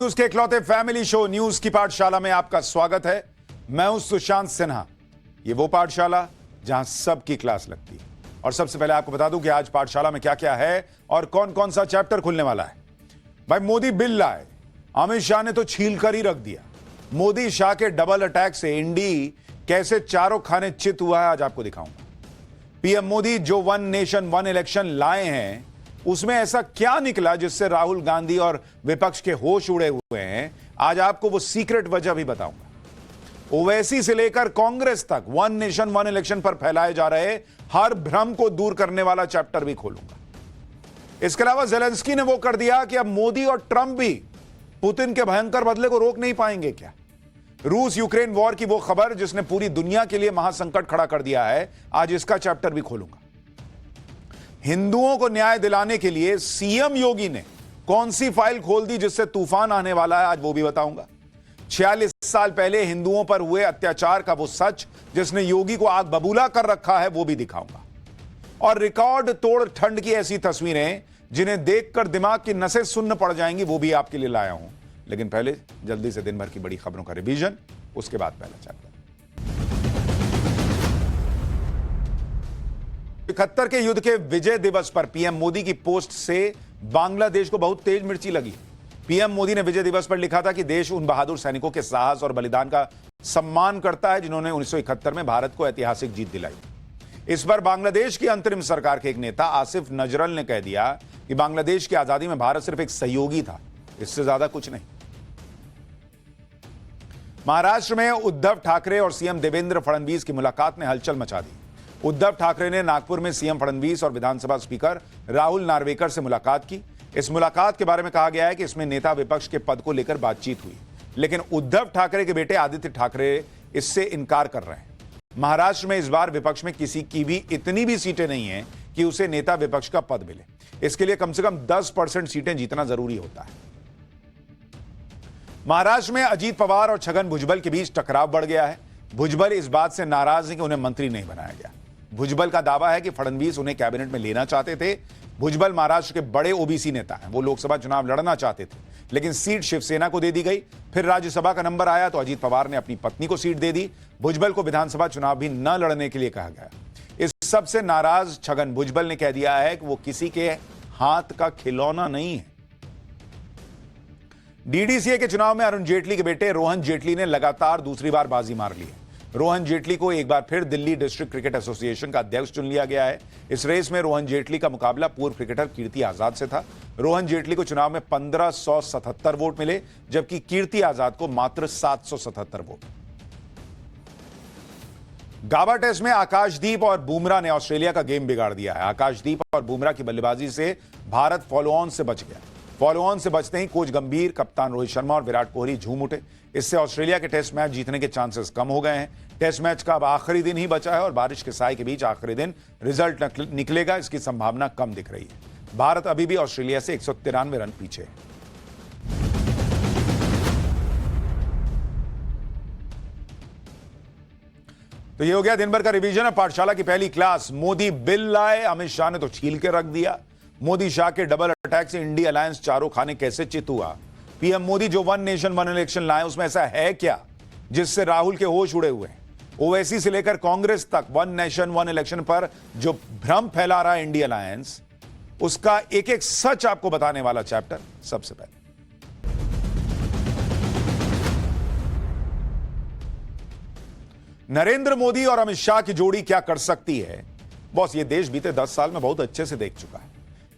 News के इकलौते family show news की पाठशाला में आपका स्वागत है। मैं हूं सुशांत सिन्हा। ये वो पाठशाला जहां सबकी क्लास लगती है। और सबसे पहले आपको बता दूं कि आज पाठशाला में क्या क्या है और कौन कौन सा चैप्टर खुलने वाला है। भाई, मोदी बिल लाए, अमित शाह ने तो छील कर ही रख दिया। मोदी शाह के डबल अटैक से इंडी कैसे चारों खाने चित हुआ है, आज आपको दिखाऊंगा। पीएम मोदी जो वन नेशन वन इलेक्शन लाए हैं, उसमें ऐसा क्या निकला जिससे राहुल गांधी और विपक्ष के होश उड़े हुए हैं, आज आपको वो सीक्रेट वजह भी बताऊंगा। ओवैसी से लेकर कांग्रेस तक वन नेशन वन इलेक्शन पर फैलाए जा रहे हर भ्रम को दूर करने वाला चैप्टर भी खोलूंगा। इसके अलावा जेलेंस्की ने वो कर दिया कि अब मोदी और ट्रंप भी पुतिन के भयंकर बदले को रोक नहीं पाएंगे क्या। रूस यूक्रेन वॉर की वो खबर जिसने पूरी दुनिया के लिए महासंकट खड़ा कर दिया है, आज इसका चैप्टर भी खोलूंगा। हिंदुओं को न्याय दिलाने के लिए सीएम योगी ने कौन सी फाइल खोल दी जिससे तूफान आने वाला है, आज वो भी बताऊंगा। 46 साल पहले हिंदुओं पर हुए अत्याचार का वो सच जिसने योगी को आग बबूला कर रखा है, वो भी दिखाऊंगा। और रिकॉर्ड तोड़ ठंड की ऐसी तस्वीरें जिन्हें देखकर दिमाग की नसें सुन्न पड़ जाएंगी, वो भी आपके लिए लाया हूं। लेकिन पहले जल्दी से दिन भर की बड़ी खबरों का रिवीजन, उसके बाद पहला चैप्टर। 71 के युद्ध के विजय दिवस पर पीएम मोदी की पोस्ट से बांग्लादेश को बहुत तेज मिर्ची लगी। पीएम मोदी ने विजय दिवस पर लिखा था कि देश उन बहादुर सैनिकों के साहस और बलिदान का सम्मान करता है जिन्होंने 1971 में भारत को ऐतिहासिक जीत दिलाई। इस पर बांग्लादेश की अंतरिम सरकार के एक नेता आसिफ नजरल ने कह दिया कि बांग्लादेश की आजादी में भारत सिर्फ एक सहयोगी था, इससे ज्यादा कुछ नहीं। महाराष्ट्र में उद्धव ठाकरे और सीएम देवेंद्र फडणवीस की मुलाकात ने हलचल मचा दी। उद्धव ठाकरे ने नागपुर में सीएम फडणवीस और विधानसभा स्पीकर राहुल नार्वेकर से मुलाकात की। इस मुलाकात के बारे में कहा गया है कि इसमें नेता विपक्ष के पद को लेकर बातचीत हुई, लेकिन उद्धव ठाकरे के बेटे आदित्य ठाकरे इससे इनकार कर रहे हैं। महाराष्ट्र में इस बार विपक्ष में किसी की भी इतनी भी सीटें नहीं है कि उसे नेता विपक्ष का पद मिले। इसके लिए कम से कम 10% सीटें जीतना जरूरी होता है। महाराष्ट्र में अजीत पवार और छगन भुजबल के बीच टकराव बढ़ गया है। भुजबल इस बात से नाराज है कि उन्हें मंत्री नहीं बनाया गया। भुजबल का दावा है कि फडणवीस उन्हें कैबिनेट में लेना चाहते थे। भुजबल महाराष्ट्र के बड़े ओबीसी नेता हैं, वो लोकसभा चुनाव लड़ना चाहते थे, लेकिन सीट शिवसेना को दे दी गई। फिर राज्यसभा का नंबर आया तो अजीत पवार ने अपनी पत्नी को सीट दे दी। भुजबल को विधानसभा चुनाव भी न लड़ने के लिए कहा गया। इस सबसे नाराज छगन भुजबल ने कह दिया है कि वो किसी के हाथ का खिलौना नहीं है। डीडीसीए के चुनाव में अरुण जेटली के बेटे रोहन जेटली ने लगातार दूसरी बार बाजी मार ली है। रोहन जेटली को एक बार फिर दिल्ली डिस्ट्रिक्ट क्रिकेट एसोसिएशन का अध्यक्ष चुन लिया गया है। इस रेस में रोहन जेटली का मुकाबला पूर्व क्रिकेटर कीर्ति आजाद से था। रोहन जेटली को चुनाव में 1577 वोट मिले, जबकि कीर्ति आजाद को मात्र 777 वोट। गाबा टेस्ट में आकाशदीप और बुमराह ने ऑस्ट्रेलिया का गेम बिगाड़ दिया है। आकाशदीप और बुमराह की बल्लेबाजी से भारत फॉलो ऑन से बच गया। फॉलो ऑन से बचते ही कोच गंभीर, कप्तान रोहित शर्मा और विराट कोहली झूम उठे। इससे ऑस्ट्रेलिया के टेस्ट मैच जीतने के चांसेस कम हो गए हैं। टेस्ट मैच का अब आखिरी दिन ही बचा है और बारिश के साए के बीच आखिरी दिन रिजल्ट निकलेगा, इसकी संभावना कम दिख रही है। भारत अभी भी ऑस्ट्रेलिया से 193 रन पीछे है। तो ये हो गया दिन भर का रिवीजन है। पाठशाला की पहली क्लास। मोदी बिल लाए, अमित शाह ने तो छील के रख दिया। मोदी शाह के डबल अटैक से इंडी अलायंस चारों खाने कैसे चित हुआ। पीएम मोदी जो वन नेशन वन इलेक्शन लाए, उसमें ऐसा है क्या जिससे राहुल के होश उड़े हुए हैं। ओवैसी से लेकर कांग्रेस तक वन नेशन वन इलेक्शन पर जो भ्रम फैला रहा है इंडी अलायंस, उसका एक एक सच आपको बताने वाला चैप्टर। सबसे पहले नरेंद्र मोदी और अमित शाह की जोड़ी क्या कर सकती है। बॉस, ये देश बीते 10 साल में बहुत अच्छे से देख चुका है।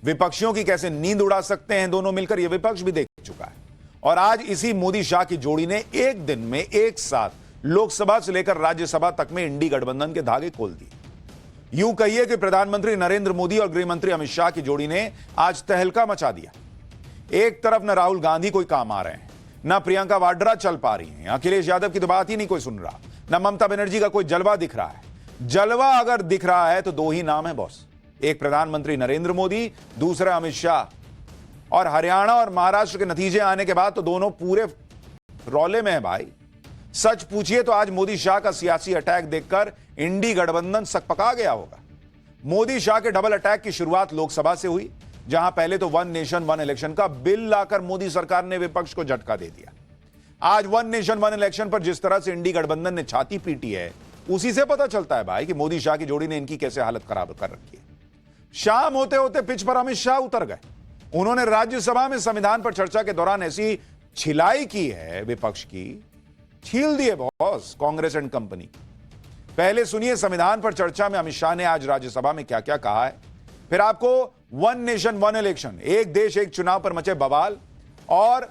विपक्षियों की कैसे नींद उड़ा सकते हैं दोनों मिलकर, यह विपक्ष भी देख चुका है। और आज इसी मोदी शाह की जोड़ी ने एक दिन में एक साथ लोकसभा से लेकर राज्यसभा तक में इंडी गठबंधन के धागे खोल दिए। यूं कहिए कि प्रधानमंत्री नरेंद्र मोदी और गृह मंत्री अमित शाह की जोड़ी ने आज तहलका मचा दिया। एक तरफ न राहुल गांधी कोई काम आ रहे हैं, न प्रियंका वाड्रा चल पा रही हैं, अखिलेश यादव की तो बात ही नहीं कोई सुन रहा, न ममता बनर्जी का कोई जलवा दिख रहा है। जलवा अगर दिख रहा है तो दो ही नाम है बॉस, एक प्रधानमंत्री नरेंद्र मोदी, दूसरा अमित शाह। और हरियाणा और महाराष्ट्र के नतीजे आने के बाद तो दोनों पूरे रौले में है भाई। सच पूछिए तो आज मोदी शाह का सियासी अटैक देखकर इंडी गठबंधन सकपका गया होगा। मोदी शाह के डबल अटैक की शुरुआत लोकसभा से हुई। जहां पहले तो वन नेशन वन इलेक्शन का बिल लाकर मोदी सरकार ने विपक्ष को झटका दे दिया। आज वन नेशन वन इलेक्शन पर जिस तरह से इंडी गठबंधन ने छाती पीटी है, उसी से पता चलता है भाई कि मोदी शाह की जोड़ी ने इनकी कैसे हालत खराब कर रखी है। शाम होते होते पिच पर अमित शाह उतर गए। उन्होंने राज्यसभा में संविधान पर चर्चा के दौरान ऐसी छिलाई की है विपक्ष की, छील दिए बॉस कांग्रेस एंड कंपनी। पहले सुनिए संविधान पर चर्चा में अमित शाह ने आज राज्यसभा में क्या क्या कहा है, फिर आपको वन नेशन वन इलेक्शन, एक देश एक चुनाव पर मचे बवाल और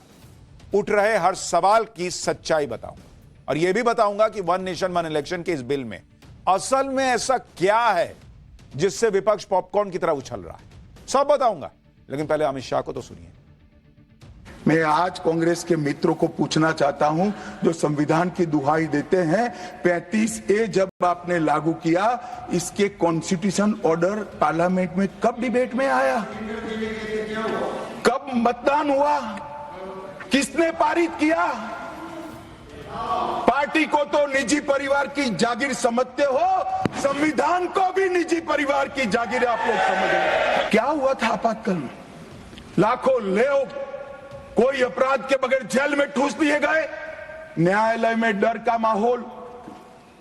उठ रहे हर सवाल की सच्चाई बताऊंगा। और यह भी बताऊंगा कि वन नेशन वन इलेक्शन के इस बिल में असल में ऐसा क्या है जिससे विपक्ष पॉपकॉर्न की तरह उछल रहा है, सब बताऊंगा। लेकिन पहले अमित शाह को तो सुनिए। मैं आज कांग्रेस के मित्रों को पूछना चाहता हूं, जो संविधान की दुहाई देते हैं, 35A जब आपने लागू किया, इसके कॉन्स्टिट्यूशन ऑर्डर पार्लियामेंट में कब डिबेट में आया, कब मतदान हुआ, किसने पारित किया? पार्टी को तो निजी परिवार की जागीर समझते हो, संविधान को भी निजी परिवार की जागीर आप लोग समझ रहे। क्या हुआ था आपातकाल में? लाखों लोग कोई अपराध के बगैर जेल में ठूस दिए गए, न्यायालय में डर का माहौल,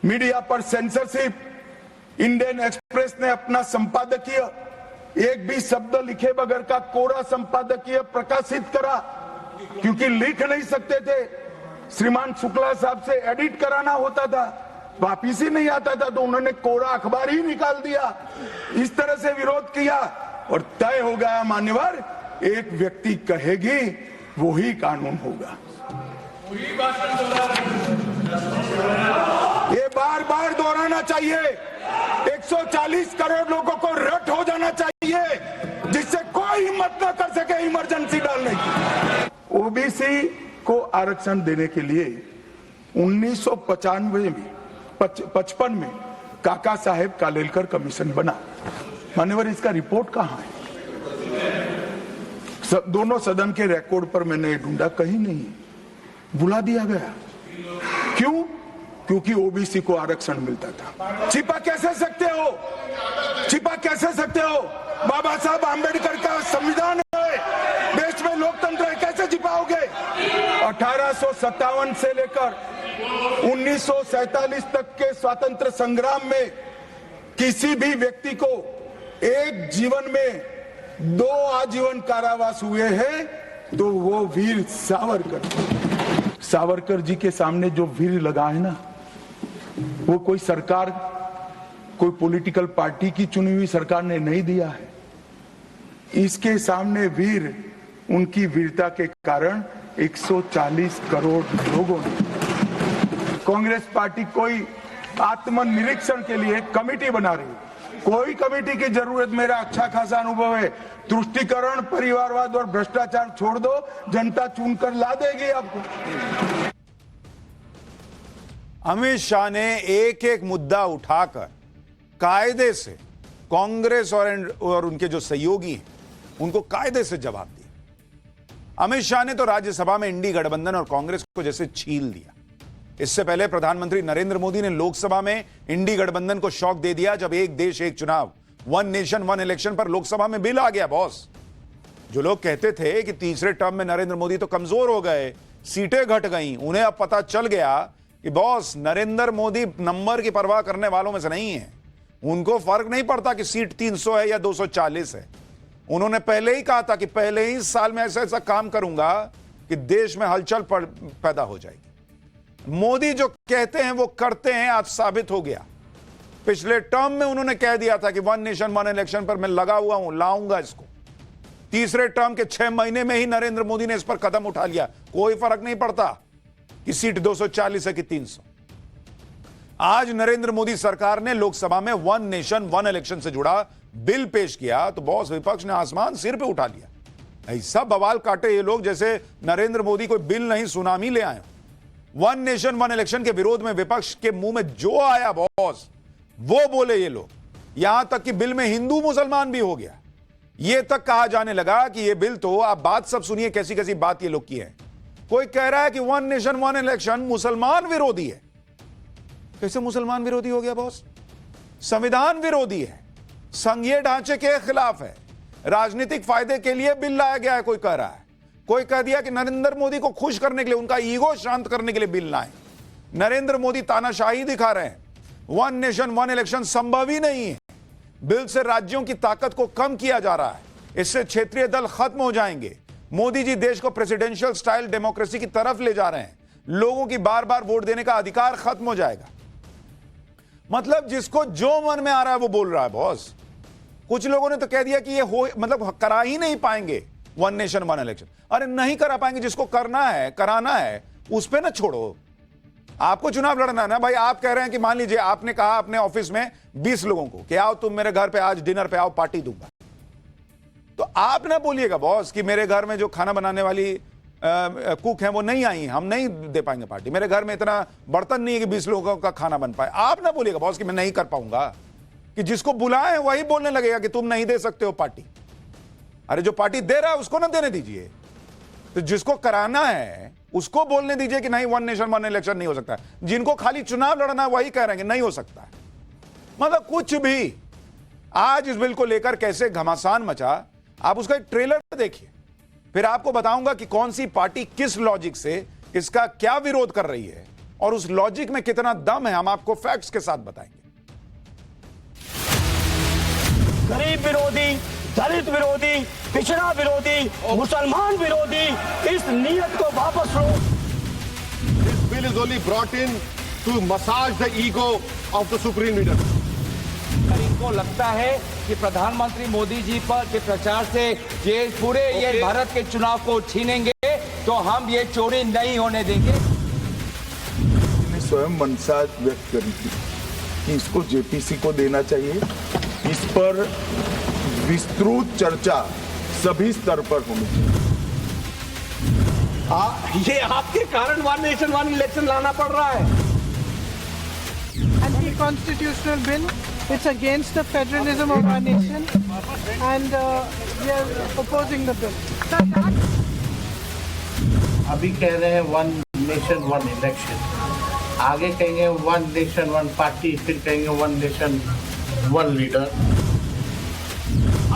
मीडिया पर सेंसरशिप, इंडियन एक्सप्रेस ने अपना संपादकीय एक भी शब्द लिखे बगैर का कोरा संपादकीय प्रकाशित करा, क्योंकि लिख नहीं सकते थे। श्रीमान शुक्ला साहब से एडिट कराना होता था, वापिस ही नहीं आता था, तो उन्होंने कोरा अखबार ही निकाल दिया। इस तरह से विरोध किया और तय हो गया मान्यवर, एक व्यक्ति कहेगी वही कानून होगा। ये बार बार दोहराना चाहिए। 140 करोड़ लोगों को रट हो जाना चाहिए, जिससे कोई हिम्मत न कर सके इमरजेंसी डालने की। ओबीसी को आरक्षण देने के लिए 1995 में 55 में काका साहेब कालेलकर कमीशन बना। मान्यवर, इसका रिपोर्ट कहां है? दोनों सदन के रिकॉर्ड पर मैंने ढूंढा, कहीं नहीं, बुला दिया गया। क्यों? क्योंकि ओबीसी को आरक्षण मिलता था। छिपा कैसे सकते हो? छिपा कैसे सकते हो? बाबा साहब आंबेडकर का संविधान है, देश में लोकतंत्र है, कैसे छिपाओगे? 1857 से लेकर 1947 तक के स्वतंत्र संग्राम में किसी भी व्यक्ति को एक जीवन में 2 आजीवन कारावास हुए हैं, तो वो वीर सावरकर जी के सामने जो वीर लगा है ना, वो कोई सरकार, कोई पॉलिटिकल पार्टी की चुनी हुई सरकार ने नहीं दिया है। इसके सामने वीर, उनकी वीरता के कारण 140 करोड़ लोगों ने। कांग्रेस पार्टी कोई आत्मनिरीक्षण के लिए कमेटी बना रही है, कोई कमेटी की जरूरत, मेरा अच्छा खासा अनुभव है। तुष्टीकरण, परिवारवाद और भ्रष्टाचार छोड़ दो, जनता चुनकर ला देगी आपको। अमित शाह ने एक एक मुद्दा उठाकर कायदे से कांग्रेस और उनके जो सहयोगी हैं उनको कायदे से जवाब दिया। अमित शाह ने तो राज्यसभा में इंडी गठबंधन और कांग्रेस को जैसे छील दिया। इससे पहले प्रधानमंत्री नरेंद्र मोदी ने लोकसभा में इंडी गठबंधन को शॉक दे दिया जब एक देश एक चुनाव, वन नेशन वन इलेक्शन पर लोकसभा में बिल आ गया। बॉस, जो लोग कहते थे कि तीसरे टर्म में नरेंद्र मोदी तो कमजोर हो गए, सीटें घट गईं, उन्हें अब पता चल गया कि बॉस, नरेंद्र मोदी नंबर की परवाह करने वालों में से नहीं है। उनको फर्क नहीं पड़ता कि सीट 300 है या 240 है। उन्होंने पहले ही कहा था कि पहले ही साल में ऐसा ऐसा काम करूंगा कि देश में हलचल पैदा हो जाएगी। मोदी जो कहते हैं वो करते हैं, आज साबित हो गया। पिछले टर्म में उन्होंने कह दिया था कि वन नेशन वन इलेक्शन पर मैं लगा हुआ हूं, लाऊंगा इसको। तीसरे टर्म के 6 महीने में ही नरेंद्र मोदी ने इस पर कदम उठा लिया। कोई फर्क नहीं पड़ता कि सीट 240 है कि 300। आज नरेंद्र मोदी सरकार ने लोकसभा में वन नेशन वन इलेक्शन से जुड़ा बिल पेश किया तो बॉस, विपक्ष ने आसमान सिर पे उठा लिया। ऐसा बवाल काटे ये लोग जैसे नरेंद्र मोदी कोई बिल नहीं, सुनामी ले आए। वन नेशन वन इलेक्शन के विरोध में विपक्ष के मुंह में जो आया बॉस, वो बोले ये लोग। यहां तक कि बिल में हिंदू मुसलमान भी हो गया। यह तक कहा जाने लगा कि यह बिल तो, आप बात सब सुनिए कैसी कैसी बात ये लोग की है। कोई कह रहा है कि वन नेशन वन इलेक्शन मुसलमान विरोधी है। कैसे मुसलमान विरोधी हो गया बॉस? संविधान विरोधी है, संघीय ढांचे के खिलाफ है, राजनीतिक फायदे के लिए बिल लाया गया है, कोई कह रहा है। कोई कह दिया कि नरेंद्र मोदी को खुश करने के लिए, उनका ईगो शांत करने के लिए बिल लाए। नरेंद्र मोदी तानाशाही दिखा रहे हैं। वन नेशन वन इलेक्शन संभव ही नहीं है। बिल से राज्यों की ताकत को कम किया जा रहा है। इससे क्षेत्रीय दल खत्म हो जाएंगे। मोदी जी देश को प्रेसिडेंशियल स्टाइल डेमोक्रेसी की तरफ ले जा रहे हैं। लोगों की बार बार वोट देने का अधिकार खत्म हो जाएगा। मतलब जिसको जो मन में आ रहा है वो बोल रहा है बॉस। कुछ लोगों ने तो कह दिया कि ये हो मतलब करा ही नहीं पाएंगे वन नेशन वन इलेक्शन। अरे नहीं करा पाएंगे, जिसको करना है कराना है उस पे ना छोड़ो। आपको चुनाव लड़ना है ना भाई। आप कह रहे हैं कि मान लीजिए आपने कहा अपने ऑफिस में 20 लोगों को कि आओ तुम मेरे घर पे आज डिनर पे आओ, पार्टी दूंगा। तो आप ना बोलिएगा बॉस कि मेरे घर में जो खाना बनाने वाली कुक है वो नहीं आई, हम नहीं दे पाएंगे पार्टी। मेरे घर में इतना बर्तन नहीं है कि 20 लोगों का खाना बन पाए। आप ना बोलिएगा बॉस कि मैं नहीं कर पाऊंगा, कि जिसको बुलाए वही बोलने लगेगा कि तुम नहीं दे सकते हो पार्टी। अरे जो पार्टी दे रहा है उसको ना देने दीजिए। तो जिसको कराना है उसको बोलने दीजिए कि नहीं वन नेशन वन इलेक्शन नहीं हो सकता। जिनको खाली चुनाव लड़ना है वही कह रहे हैं कि नहीं हो सकता है। मतलब कुछ भी। आज इस बिल को लेकर कैसे घमासान मचा, आप उसका एक ट्रेलर देखिए, फिर आपको बताऊंगा कि कौन सी पार्टी किस लॉजिक से इसका क्या विरोध कर रही है और उस लॉजिक में कितना दम है। हम आपको फैक्ट्स के साथ बताएंगे। गरीब विरोधी, दलित विरोधी, पिछड़ा विरोधी, मुसलमान विरोधी, इस नीयत को वापस लो। This bill is only brought in to massage the ego of the supreme leader. इनको लगता है कि प्रधानमंत्री मोदी जी पर के प्रचार से ये पूरे ये भारत के चुनाव को छीनेंगे, तो हम ये चोरी नहीं होने देंगे। ने स्वयं मंशा व्यक्त करी थी कि इसको जेपीसी को देना चाहिए। इस पर विस्तृत चर्चा सभी स्तर पर होनी चाहिए। ये आपके कारण वन नेशन वन इलेक्शन लाना पड़ रहा है। Anti-constitutional bill. It's against the federalism of our nation, and we are opposing the bill. अभी कह रहे हैं वन नेशन वन इलेक्शन, आगे कहेंगे वन नेशन वन पार्टी, फिर कहेंगे वन नेशन वन लीडर।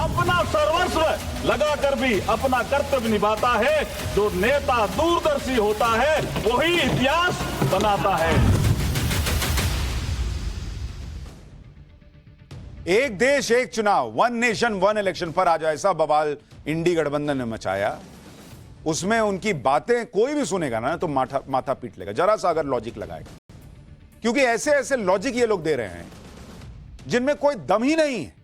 अपना सर्वस्व लगाकर भी अपना कर्तव्य निभाता है। जो नेता दूरदर्शी होता है वही इतिहास बनाता है। एक देश एक चुनाव, वन नेशन वन इलेक्शन पर आज ऐसा बवाल इंडी गठबंधन ने मचाया, उसमें उनकी बातें कोई भी सुनेगा ना तो माथा पीट लेगा, जरा सा अगर लॉजिक लगाएगा। क्योंकि ऐसे ऐसे लॉजिक ये लोग दे रहे हैं जिनमें कोई दम ही नहीं है।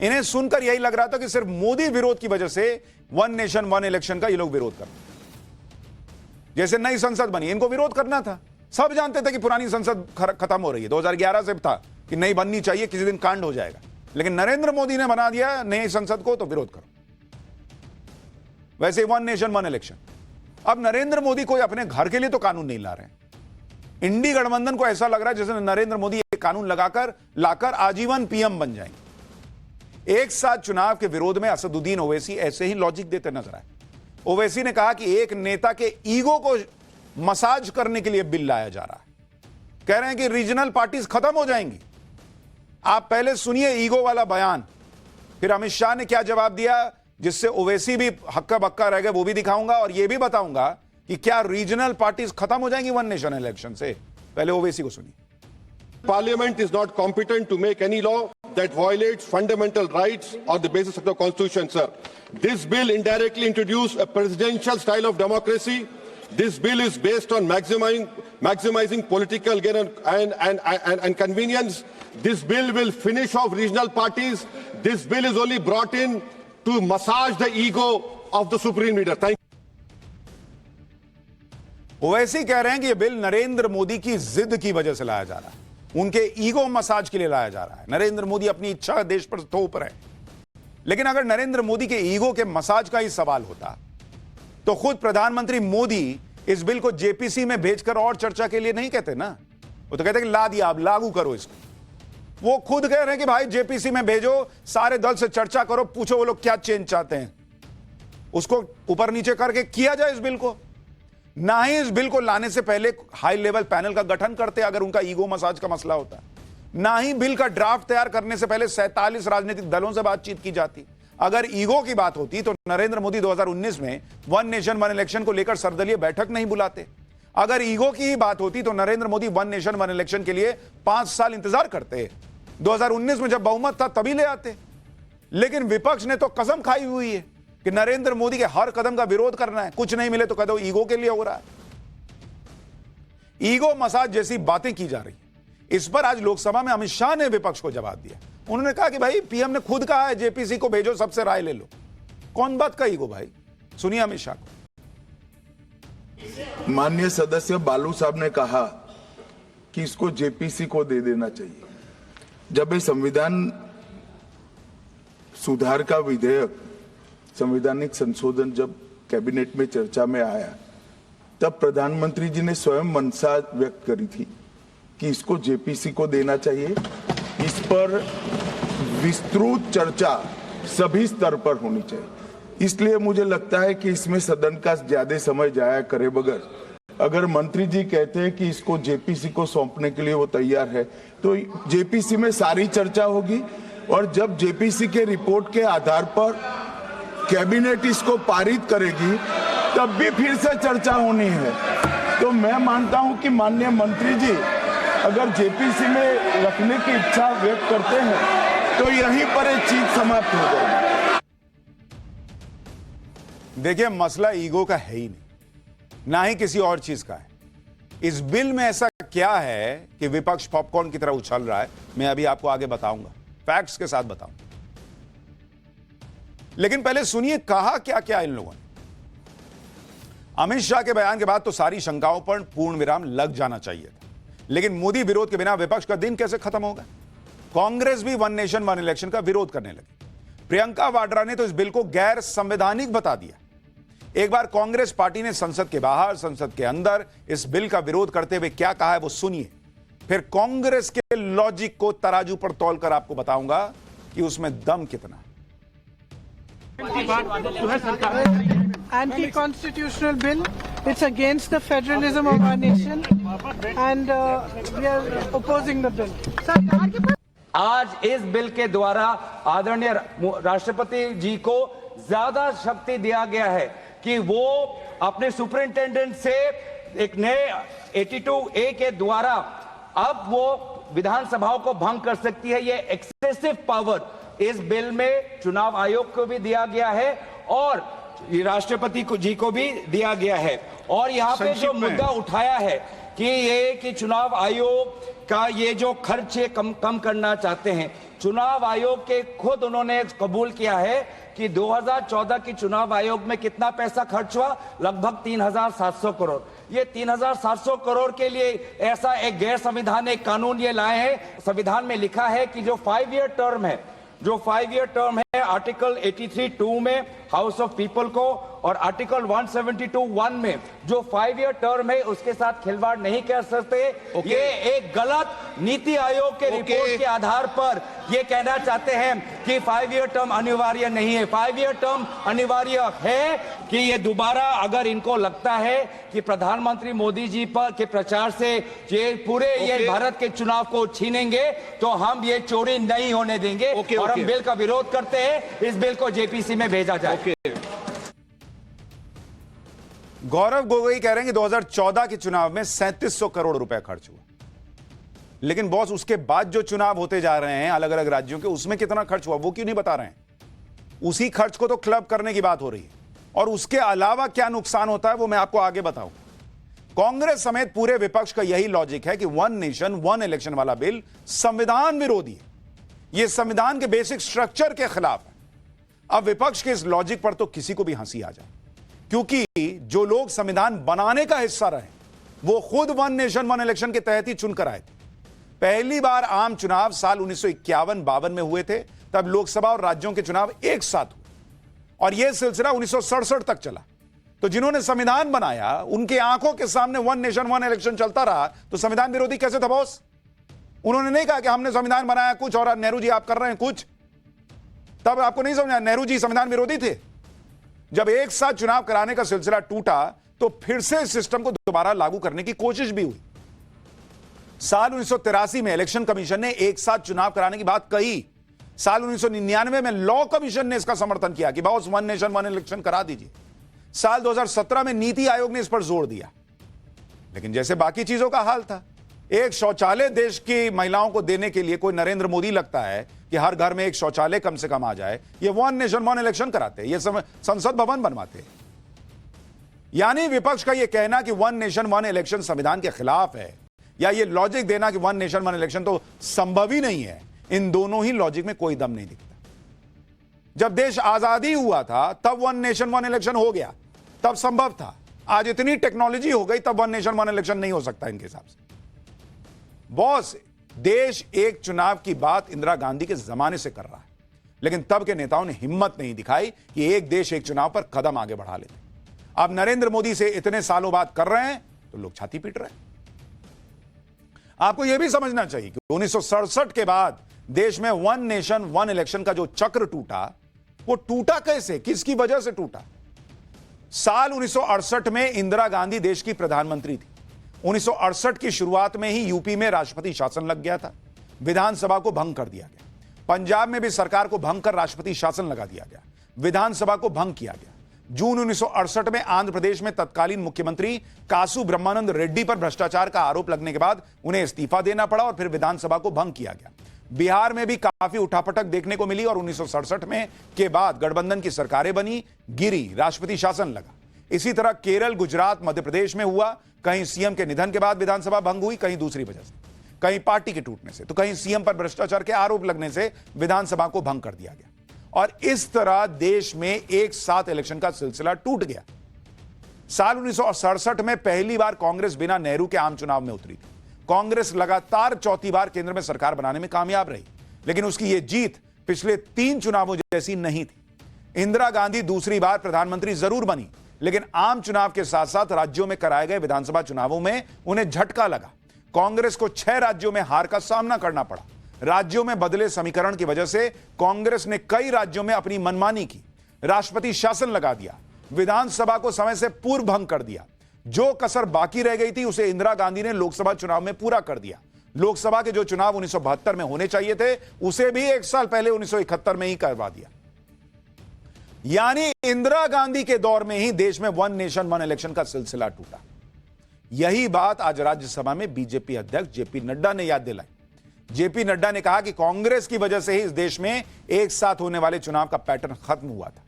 इन्हें सुनकर यही लग रहा था कि सिर्फ मोदी विरोध की वजह से वन नेशन वन इलेक्शन का ये लोग विरोध कर रहे हैं। जैसे नई संसद बनी, इनको विरोध करना था। सब जानते थे कि पुरानी संसद खत्म हो रही है, 2011 से था कि नहीं बननी चाहिए, किसी दिन कांड हो जाएगा। लेकिन नरेंद्र मोदी ने बना दिया नई संसद को, तो विरोध करो। वैसे वन नेशन वन इलेक्शन। अब नरेंद्र मोदी कोई अपने घर के लिए तो कानून नहीं ला रहे हैं। इंडी गठबंधन को ऐसा लग रहा है जैसे नरेंद्र मोदी एक कानून लगाकर लाकर आजीवन पीएम बन जाएंगे। एक साथ चुनाव के विरोध में असदुद्दीन ओवैसी ऐसे ही लॉजिक देते नजर आए। ओवैसी ने कहा कि एक नेता के ईगो को मसाज करने के लिए बिल लाया जा रहा है। कह रहे हैं कि रीजनल पार्टीज खत्म हो जाएंगी। आप पहले सुनिए ईगो वाला बयान, फिर अमित शाह ने क्या जवाब दिया, जिससे ओवैसी भी हक्का बक्का रह गए, वो भी दिखाऊंगा और ये भी बताऊंगा कि क्या रीजनल पार्टीज खत्म हो जाएंगी वन नेशन इलेक्शन से। पहले ओवैसी को सुनिए। Parliament is not competent to make any law that violates fundamental rights on the basis of the Constitution, sir. This bill indirectly introduced a presidential style of democracy. This bill is based on maximizing political gain and convenience. This bill will finish off regional parties. This bill is only brought in to massage the ego of the supreme leader. Thank you. Owaisi कह रहे हैं कि यह bill Narendra Modi की जिद की वजह से लाया जा रहा है, उनके ईगो मसाज के लिए लाया जा रहा है। नरेंद्र मोदी अपनी इच्छा देश पर थोप रहे हैं। लेकिन अगर नरेंद्र मोदी के ईगो के मसाज का ही सवाल होता तो खुद प्रधानमंत्री मोदी इस बिल को जेपीसी में भेजकर और चर्चा के लिए नहीं कहते ना। वो तो कहते कि ला दिया, अब लागू करो इसको। वो खुद कह रहे हैं कि भाई जेपीसी में भेजो, सारे दल से चर्चा करो, पूछो वो लोग क्या चेंज चाहते हैं, उसको ऊपर नीचे करके किया जाए इस बिल को। ना ही इस बिल को लाने से पहले हाई लेवल पैनल का गठन करते अगर उनका ईगो मसाज का मसला होता। ना ही बिल का ड्राफ्ट तैयार करने से पहले 47 राजनीतिक दलों से बातचीत की जाती। अगर ईगो की बात होती तो नरेंद्र मोदी 2019 में वन नेशन वन इलेक्शन को लेकर सर्वदलीय बैठक नहीं बुलाते। अगर ईगो की ही बात होती तो Narendra Modi one nation one election के लिए 5 साल इंतजार करते। 2019 में जब बहुमत था तभी ले आते। लेकिन विपक्ष ने तो कसम खाई हुई है कि नरेंद्र मोदी के हर कदम का विरोध करना है, कुछ नहीं मिले तो कह दो ईगो के लिए हो रहा है। ईगो मसाज जैसी बातें की जा रही है। इस पर आज लोकसभा में अमित शाह ने विपक्ष को जवाब दिया। उन्होंने कहा कि भाई पीएम ने खुद कहा है जेपीसी को भेजो, सबसे राय ले लो। कौन बात का ईगो भाई? सुनिए अमित शाह को। माननीय सदस्य बालू साहब ने कहा कि इसको जेपीसी को दे देना चाहिए। जब ये संविधान सुधार का विधेयक, संवैधानिक संशोधन जब कैबिनेट में चर्चा में आया, तब प्रधानमंत्री जी ने स्वयं मंशा व्यक्त करी थी कि इसको जेपीसी को देना चाहिए। इस पर विस्तृत चर्चा सभी स्तर पर होनी चाहिए। इसलिए मुझे लगता है कि इसमें सदन का ज्यादा समय जाया करे बगैर, अगर मंत्री जी कहते हैं कि इसको जेपीसी को सौंपने के लिए वो तैयार है, तो जेपीसी में सारी चर्चा होगी और जब जेपीसी के रिपोर्ट के आधार पर कैबिनेट इसको पारित करेगी तब भी फिर से चर्चा होनी है। तो मैं मानता हूं कि माननीय मंत्री जी अगर जेपीसी में रखने की इच्छा व्यक्त करते हैं तो यहीं पर एक चीज समाप्त हो जाएगी। देखिए, मसला ईगो का है ही नहीं, ना ही किसी और चीज का है। इस बिल में ऐसा क्या है कि विपक्ष पॉपकॉर्न की तरह उछल रहा है, मैं अभी आपको आगे बताऊंगा, फैक्ट्स के साथ बताऊंगा। लेकिन पहले सुनिए कहा क्या क्या इन लोगों ने। अमित शाह के बयान के बाद तो सारी शंकाओं पर पूर्ण विराम लग जाना चाहिए था, लेकिन मोदी विरोध के बिना विपक्ष का दिन कैसे खत्म होगा? कांग्रेस भी वन नेशन वन इलेक्शन का विरोध करने लगी। प्रियंका वाड्रा ने तो इस बिल को गैर संवैधानिक बता दिया। एक बार कांग्रेस पार्टी ने संसद के बाहर, संसद के अंदर इस बिल का विरोध करते हुए क्या कहा है वो सुनिए, फिर कांग्रेस के लॉजिक को तराजू पर तौलकर आपको बताऊंगा कि उसमें दम कितना है। Anti-constitutional bill. It's against the federalism of our nation, and we are opposing the bill. आज इस बिल के द्वारा आदरणीय राष्ट्रपति जी को ज्यादा शक्ति दिया गया है कि वो अपने सुपरिंटेंडेंट से एक नए 82A के द्वारा अब वो विधानसभाओं को भंग कर सकती है। ये एक्सेसिव पावर इस बिल में चुनाव आयोग को भी दिया गया है और राष्ट्रपति जी को भी दिया गया है। और यहाँ पे जो मुद्दा उठाया है कि ये कि चुनाव आयोग का ये जो खर्च है कम करना चाहते हैं, चुनाव आयोग के खुद उन्होंने कबूल किया है कि 2014 की चुनाव आयोग में कितना पैसा खर्च हुआ, लगभग 3,700 करोड़। ये 3,700 करोड़ के लिए ऐसा एक गैर संवैधानिक कानून ये लाए हैं। संविधान में लिखा है कि जो 5 ईयर टर्म है, जो 5 ईयर टर्म है, आर्टिकल 83(2) में हाउस ऑफ पीपल को और आर्टिकल 172(1) में जो 5 ईयर टर्म है उसके साथ खिलवाड़ नहीं कर सकते। ये एक गलत नीति आयोग के रिपोर्ट के आधार पर ये कहना चाहते हैं कि 5 ईयर टर्म अनिवार्य नहीं है। 5 ईयर टर्म अनिवार्य है कि ये दोबारा अगर इनको लगता है कि प्रधानमंत्री मोदी जी पर के प्रचार से ये पूरे ये भारत के चुनाव को छीनेंगे तो हम ये चोरी नहीं होने देंगे और हम बिल का विरोध करते हैं। इस बिल को जेपीसी में भेजा जाए। गौरव गोगोई कह रहे हैं कि 2014 के चुनाव में 3700 करोड़ रुपए खर्च हुआ, लेकिन बॉस उसके बाद जो चुनाव होते जा रहे हैं अलग अलग राज्यों के, उसमें कितना खर्च हुआ वो क्यों नहीं बता रहे हैं? उसी खर्च को तो क्लब करने की बात हो रही है और उसके अलावा क्या नुकसान होता है वो मैं आपको आगे बताऊं। कांग्रेस समेत पूरे विपक्ष का यही लॉजिक है कि वन नेशन वन इलेक्शन वाला बिल संविधान विरोधी है, यह संविधान के बेसिक स्ट्रक्चर के खिलाफ है। अब विपक्ष के इस लॉजिक पर तो किसी को भी हंसी आ जाए, क्योंकि जो लोग संविधान बनाने का हिस्सा रहे वो खुद वन नेशन वन इलेक्शन के तहत ही चुनकर आए थे। पहली बार आम चुनाव साल 1951-52 में हुए थे, तब लोकसभा और राज्यों के चुनाव एक साथ हुए और यह सिलसिला 1967 तक चला। तो जिन्होंने संविधान बनाया उनके आंखों के सामने वन नेशन वन इलेक्शन चलता रहा, तो संविधान विरोधी कैसे था बॉस? उन्होंने नहीं कहा कि हमने संविधान बनाया कुछ और नेहरू जी आप कर रहे हैं कुछ, तब आपको नहीं समझा नेहरू जी संविधान विरोधी थे। जब एक साथ चुनाव कराने का सिलसिला टूटा तो फिर से इस सिस्टम को दोबारा लागू करने की कोशिश भी हुई। साल 1983 में इलेक्शन कमीशन ने एक साथ चुनाव कराने की बात कही, साल 1999 में लॉ कमीशन ने इसका समर्थन किया कि boss one nation one election करा दीजिए। साल 2017 में नीति आयोग ने इस पर जोर दिया। लेकिन जैसे बाकी चीजों का हाल था, एक शौचालय देश की महिलाओं को देने के लिए कोई नरेंद्र मोदी लगता है कि हर घर में एक शौचालय कम से कम आ जाए, ये वन नेशन वन इलेक्शन कराते हैं, ये संसद भवन बनवाते हैं। यानी विपक्ष का यह कहना कि वन नेशन वन इलेक्शन संविधान के खिलाफ है, या ये लॉजिक देना कि वन नेशन वन इलेक्शन तो संभव ही नहीं है, इन दोनों ही लॉजिक में कोई दम नहीं दिखता। जब देश आजादी हुआ था तब वन नेशन वन इलेक्शन हो गया, तब संभव था। आज इतनी टेक्नोलॉजी हो गई, तब वन नेशन वन इलेक्शन नहीं हो सकता इनके हिसाब से। बॉस, देश एक चुनाव की बात इंदिरा गांधी के जमाने से कर रहा है, लेकिन तब के नेताओं ने हिम्मत नहीं दिखाई कि एक देश एक चुनाव पर कदम आगे बढ़ा लेते। अब नरेंद्र मोदी से इतने सालों बाद कर रहे हैं तो लोग छाती पीट रहे हैं। आपको यह भी समझना चाहिए कि 1967 के बाद देश में वन नेशन वन इलेक्शन का जो चक्र टूटा, वो टूटा कैसे, किसकी वजह से टूटा। साल 1968 में इंदिरा गांधी देश की प्रधानमंत्री थी। 1968 की शुरुआत में ही यूपी में राष्ट्रपति शासन लग गया था, विधानसभा को भंग कर दिया गया। पंजाब में भी सरकार को भंग कर राष्ट्रपति शासन लगा दिया गया, विधानसभा को भंग किया गया। जून 1968 में आंध्र प्रदेश में तत्कालीन मुख्यमंत्री कासु ब्रह्मानंद रेड्डी पर भ्रष्टाचार का आरोप लगने के बाद उन्हें इस्तीफा देना पड़ा और फिर विधानसभा को भंग किया गया। बिहार में भी काफी उठापटक देखने को मिली और 1967 में के बाद गठबंधन की सरकारें बनी, गिरी, राष्ट्रपति शासन लगा। इसी तरह केरल, गुजरात, मध्य प्रदेश में हुआ। कहीं सीएम के निधन के बाद विधानसभा भंग हुई, कहीं दूसरी वजह से, कहीं पार्टी के टूटने से, तो कहीं सीएम पर भ्रष्टाचार के आरोप लगने से विधानसभा को भंग कर दिया गया। और इस तरह देश में एक साथ इलेक्शन का सिलसिला टूट गया। साल 1967 में पहली बार कांग्रेस बिना नेहरू के आम चुनाव में उतरी थी। कांग्रेस लगातार चौथी बार केंद्र में सरकार बनाने में कामयाब रही, लेकिन उसकी यह जीत पिछले 3 चुनावों जैसी नहीं थी। इंदिरा गांधी दूसरी बार प्रधानमंत्री जरूर बनी, लेकिन आम चुनाव के साथ साथ राज्यों में कराए गए विधानसभा चुनावों में उन्हें झटका लगा। कांग्रेस को 6 राज्यों में हार का सामना करना पड़ा। राज्यों में बदले समीकरण की वजह से कांग्रेस ने कई राज्यों में अपनी मनमानी की, राष्ट्रपति शासन लगा दिया, विधानसभा को समय से पूर्व भंग कर दिया। जो कसर बाकी रह गई थी उसे इंदिरा गांधी ने लोकसभा चुनाव में पूरा कर दिया। लोकसभा के जो चुनाव 1972 में होने चाहिए थे, उसे भी 1 साल पहले 1971 में ही करवा दिया। यानी इंदिरा गांधी के दौर में ही देश में वन नेशन वन इलेक्शन का सिलसिला टूटा। यही बात आज राज्यसभा में बीजेपी अध्यक्ष जेपी नड्डा ने याद दिलाई। जेपी नड्डा ने कहा कि कांग्रेस की वजह से ही इस देश में एक साथ होने वाले चुनाव का पैटर्न खत्म हुआ था।